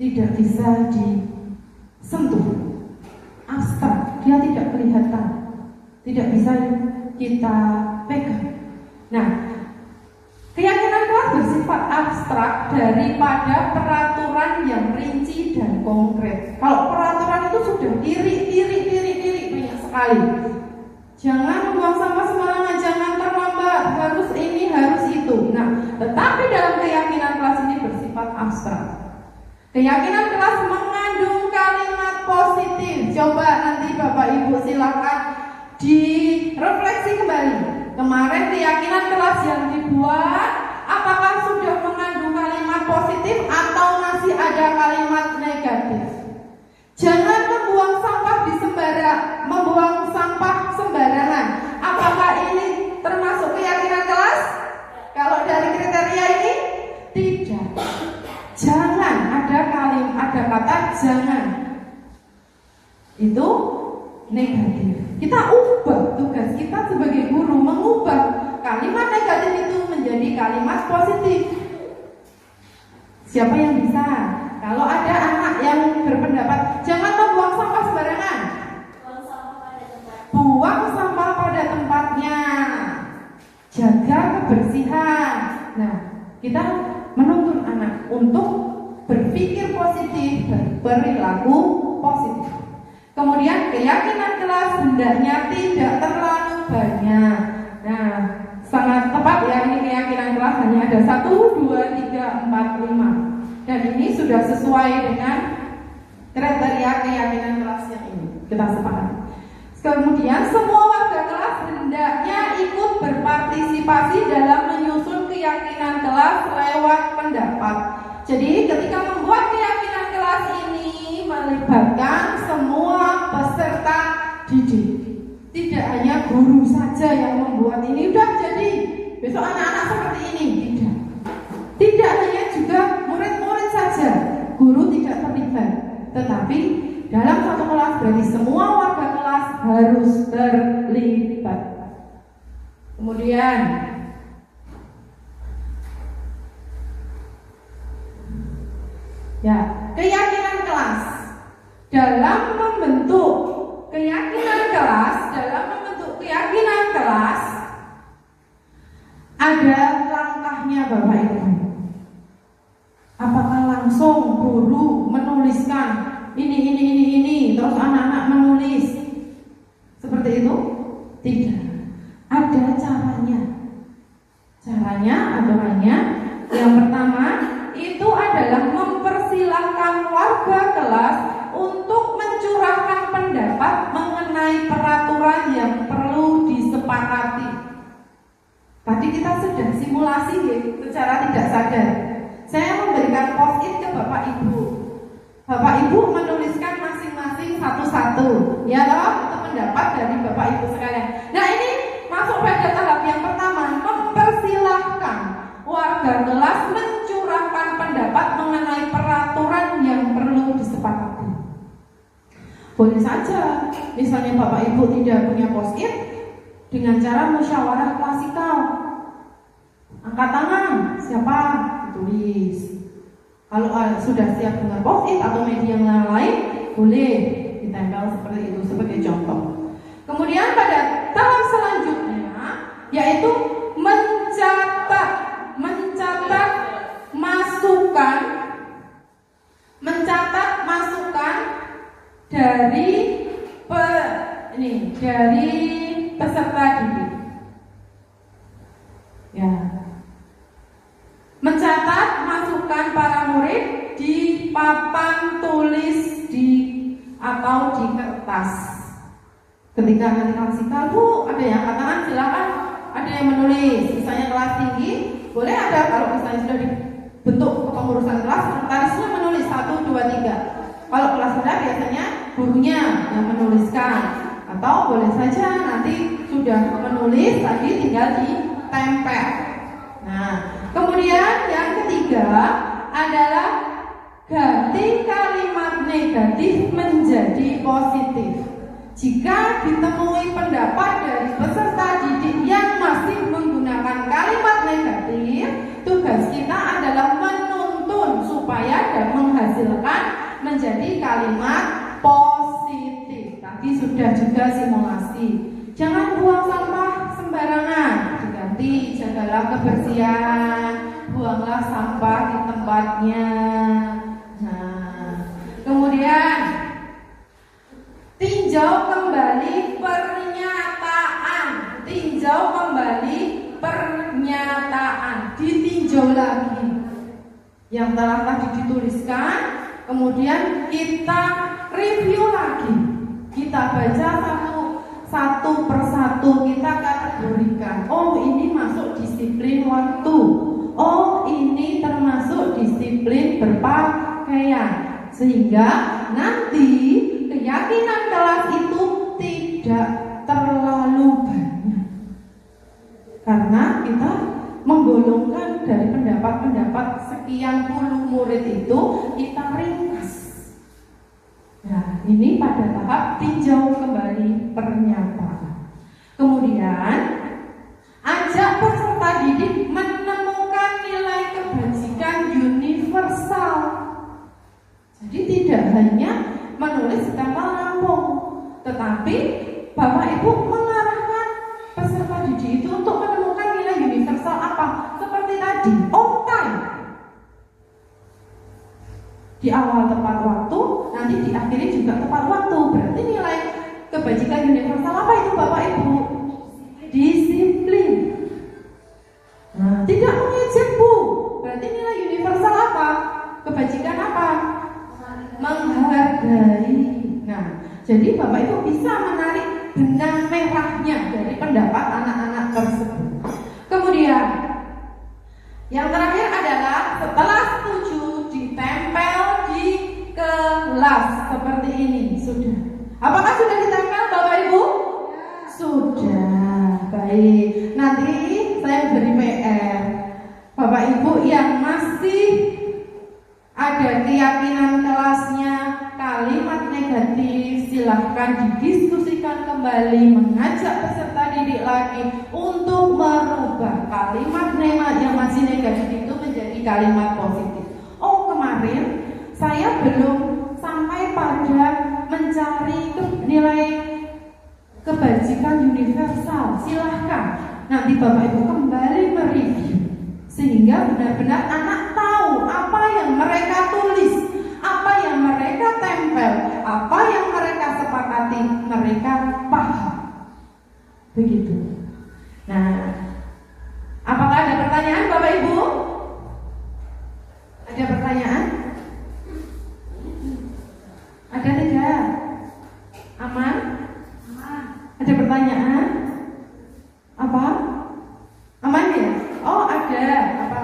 [SPEAKER 3] tidak bisa disentuh, abstrak, dia tidak kelihatan, tidak bisa kita pegang. Nah, keyakinan kelas bersifat abstrak daripada peraturan yang rinci dan konkret. Kalau peraturan itu sudah diri banyak sekali. Jangan membuang sampah sembarangan, jangan terlambat, harus ini, harus itu. Nah, tetapi dalam keyakinan kelas ini bersifat abstrak. Keyakinan kelas mengandung kalimat positif. Coba nanti Bapak Ibu silakan direfleksi kembali. Kemarin keyakinan kelas yang dibuat, apakah sudah mengandung kalimat positif atau masih ada kalimat negatif? Jangan membuang sampah sembarangan. Apakah ini termasuk keyakinan kelas? Kalau dari kriteria ini tidak. Jangan ada kata jangan. Itu negatif. Kita ubah, tugas kita sebagai guru mengubah kalimat negatif itu menjadi kalimat positif. Siapa yang bisa? Kalau ada anak yang berpendapat jangan membuang sampah sembarangan, buang sampah pada tempatnya, jaga kebersihan. Nah, kita menuntun anak untuk berpikir positif, berperilaku positif. Kemudian keyakinan kelas hendaknya tidak terlalu banyak. Nah, sangat tepat ya, ini keyakinan kelas hanya ada 1, 2, 3, 4, 5. Dan ini sudah sesuai dengan kriteria keyakinan kelas yang ini kita sepakati. Kemudian semua warga kelas hendaknya ikut berpartisipasi dalam menyusun keyakinan kelas lewat pendapat. Jadi ketika membuat keyakinan kelas ini melibatkan semua peserta didik. Tidak hanya guru saja yang membuat ini udah jadi besok anak-anak seperti ini, tidak. Tidak hanya juga murid-murid saja, guru tidak terlibat, tetapi dalam satu kelas berarti semua warga kelas harus terlibat. Kemudian ya, keyakinan kelas dalam membentuk keyakinan kelas ada langkahnya Bapak Ibu. Apakah langsung guru menuliskan ini terus anak-anak menulis seperti itu? Tidak. Ada caranya. Aturannya yang pertama itu adalah mempersilahkan warga kelas untuk mencurahkan pendapat mengenai peraturan yang perlu disepakati. Tadi kita sudah simulasi secara tidak sadar. Saya memberikan post-it ke Bapak Ibu. Bapak Ibu menuliskan masing-masing satu-satu, ya loh, itu pendapat dari Bapak Ibu sekalian. Nah, ini masuk pada tahap yang pertama, mempersilahkan warga kelas mencurahkan pendapat mengenai peraturan yang perlu disepakati. Boleh saja, misalnya Bapak Ibu tidak punya post-it, dengan cara musyawarah klasikal. Angkat tangan, siapa? Ditulis. Kalau sudah siap dengan post-it atau media yang lain, boleh ditempel seperti itu sebagai contoh. Kemudian pada tahap selanjutnya yaitu mencatat masukan dari peserta didik. Ya. Mencatat masukan para murid di papan tulis atau di kertas. Ketika nanti klasikal, Bu, ada yang katakan silakan, ada yang menulis. Misalnya kelas tinggi, boleh ada kalau misalnya sudah dibentuk kepengurusan kelas, sekretarisnya menulis 1, 2, 3. Kalau kelas rendah biasanya gurunya yang menuliskan. Atau boleh saja nanti sudah menulis, tadi tinggal ditempel. Nah, kemudian yang ketiga adalah ganti kalimat negatif menjadi positif. Jika ditemui pendapat dari peserta didik yang masih menggunakan kalimat negatif, tugas kita adalah menuntun supaya dan menghasilkan menjadi kalimat positif. Tadi sudah juga simulasi. Jangan buang sampah sembarangan, diganti, jagalah kebersihan, buanglah sampah di tempatnya. Nah, kemudian tinjau kembali pernyataan, ditinjau lagi yang telah tadi dituliskan, kemudian kita review lagi, kita baca satu persatu, kita kategorikan. Oh, ini masuk disiplin waktu. Oh, ini termasuk disiplin berpakaian. Sehingga nanti keyakinan kelas itu tidak terlalu banyak, karena kita menggolongkan dari pendapat-pendapat sekian puluh murid itu kita ringkas. Nah, ini pada tahap tinjau kembali pernyataan. Kemudian ajak peserta didik menemukan nilai kebajikan universal. Jadi tidak hanya menulis stempel rampung, tetapi Bapak Ibu mengarahkan peserta didik itu untuk menemukan nilai universal apa? Seperti tadi, on time. Di awal tepat waktu, nanti diakhiri juga tepat waktu. Berarti nilai kebajikan universal apa itu Bapak Ibu? Disiplin. Nah, tidak mengejek, Bu. Berarti nilai universal apa? Kebajikan apa? Menghargai. Nah, jadi Bapak Ibu bisa menarik benang merahnya dari pendapat anak-anak tersebut. Kemudian yang terakhir adalah setelah setuju ditempel di kelas seperti ini. Sudah. Apakah sudah ditempel Bapak Ibu? Sudah. Baik. Nanti saya beri PR. Bapak Ibu yang masih ada keyakinan kelasnya kalimat negatif, silahkan didiskusikan kembali, mengajak peserta didik lagi untuk merubah kalimat yang masih negatif itu menjadi kalimat positif. Oh, kemarin saya belum sampai pada mencari nilai kebajikan universal. Silahkan nanti Bapak Ibu kembali mereview sehingga benar-benar anak tahu apa yang mereka tulis, apa yang mereka tempel, apa yang mereka sepakati, mereka paham. Begitu. Nah, apakah ada pertanyaan Bapak Ibu? Ada pertanyaan? Ada tidak? Aman? Ada pertanyaan? Apa? Aman ya? Oh, ada. Apa?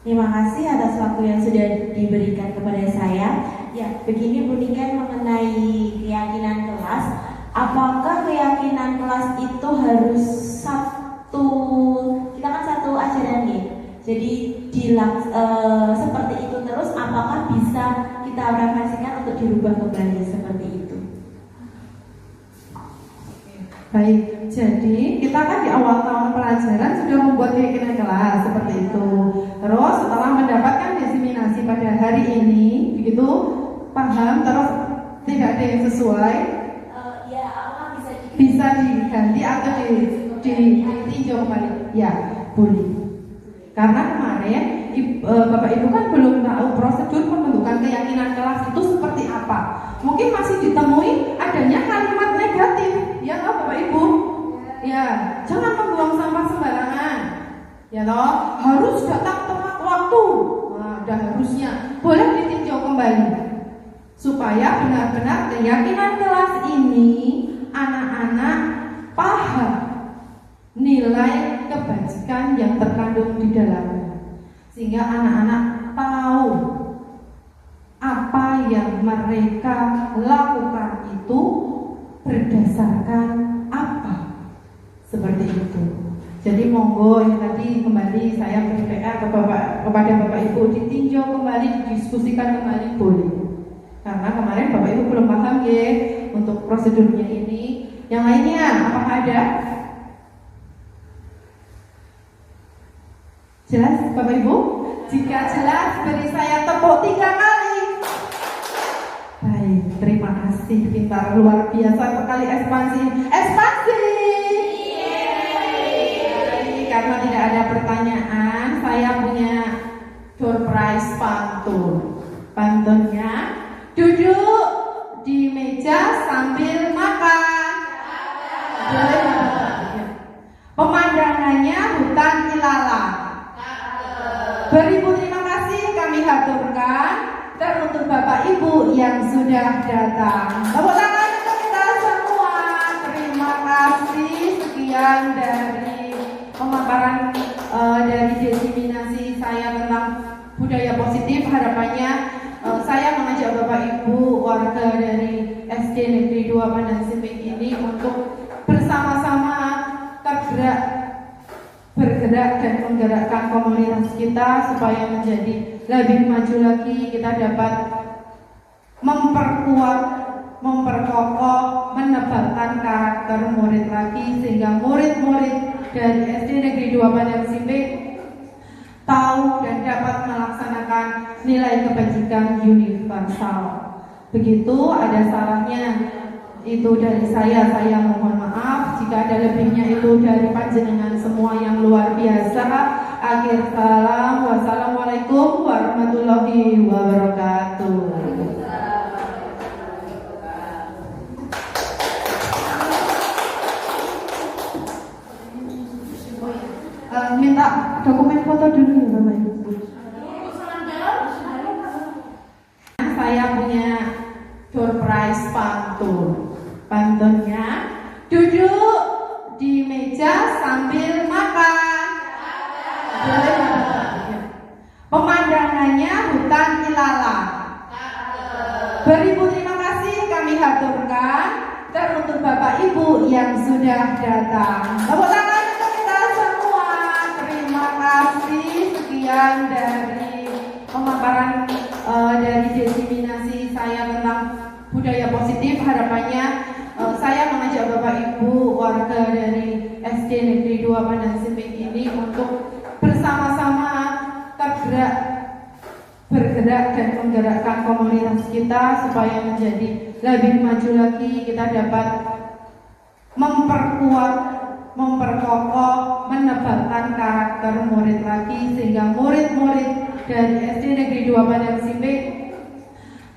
[SPEAKER 6] Terima kasih atas waktu yang sudah diberikan kepada saya. Ya, begini Bu Niken mengenai keyakinan kelas. Apakah keyakinan kelas itu harus satu? Kita kan satu ajaran nih. Jadi seperti itu terus. Apakah bisa kita referensikan untuk dirubah kembali seperti itu.
[SPEAKER 1] Baik, jadi kita kan di awal tahun pelajaran sudah membuat keyakinan kelas seperti itu. Terus setelah mendapatkan diseminasi pada hari ini, begitu paham, terus tidak ada yang sesuai,
[SPEAKER 6] Ya, apakah
[SPEAKER 1] bisa diganti atau ditinjau kembali? Ya, boleh. Karena kemarin Bapak Ibu kan belum tahu prosedur pembentukan keyakinan kelas itu seperti apa. Mungkin masih ditemui adanya kalimat negatif, ya toh Bapak Ibu? Ya, jangan membuang sampah sembarangan. Ya toh, harus datang tepat waktu. Nah, udah harusnya. Boleh ditinjau kembali supaya benar-benar keyakinan kelas ini anak-anak paham nilai kebajikan yang terkandung di dalamnya, sehingga anak-anak tahu apa yang mereka lakukan itu berdasarkan apa, seperti itu. Jadi monggo yang tadi kembali saya beri PR kepada Bapak Ibu, ditinjau kembali, didiskusikan kembali boleh. Karena kemarin Bapak Ibu belum paham ya untuk prosedurnya ini. Yang lainnya apakah ada? Jelas Bapak Ibu? Jika jelas beri saya tepuk 3 kali. Baik, terima kasih, pintar, luar biasa sekali ekspansi. Karena tidak ada pertanyaan, saya punya door prize pantun. Pantunnya, duduk di meja sambil makan. Boleh. Pemandangannya hutan ilalang. Beribu terima kasih kami haturkan teruntuk Bapak Ibu yang sudah datang. Tepuk tangan untuk kita semua. Terima kasih. Sekian dari pemaparan dari diseminasi saya tentang budaya positif. Harapannya saya mengajak Bapak Ibu warga dari SD Negeri 2 Pandan Simping ini untuk bersama-sama bergerak dan menggerakkan komunitas kita supaya menjadi lebih maju lagi. Kita dapat memperkuat, memperkokoh, menebalkan karakter murid lagi, sehingga murid-murid dari SD Negeri 2 Pandan Simping tahu dan dapat melaksanakan nilai kebajikan universal. Begitu, ada salahnya itu dari saya mohon maaf. Jika ada lebihnya itu dari panjenengan semua yang luar biasa. Akhir salam, wassalamualaikum warahmatullahi wabarakatuh. Minta dokumen foto dulu ya Bapak Ibu. Saya punya door prize pantun. Pantunnya, duduk di meja sambil makan. Boleh. Pemandangannya hutan ilalang. Beribu terima kasih kami haturkan teruntuk Bapak Ibu yang sudah datang. Tepuk tangan untuk kita semua. Terima kasih. Sekian dari pemaparan dari diseminasi saya tentang budaya positif. Harapannya saya mengajak Bapak Ibu warga dari SD Negeri 2 Pandan Simping ini untuk bersama-sama bergerak dan menggerakkan komunitas kita supaya menjadi lebih maju lagi. Kita dapat memperkuat, memperkokoh, menebalkan karakter murid lagi, sehingga murid-murid dari SD Negeri 2 Pandan Simping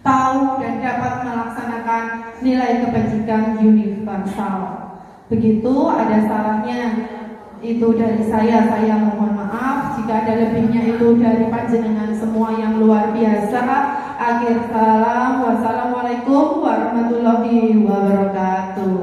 [SPEAKER 1] tahu dan dapat melaksanakan nilai kebajikan universal. Begitu, ada salahnya itu dari saya mohon maaf. Jika ada lebihnya itu dari panjenengan semua yang luar biasa. Akhir salam, wassalamualaikum warahmatullahi wabarakatuh.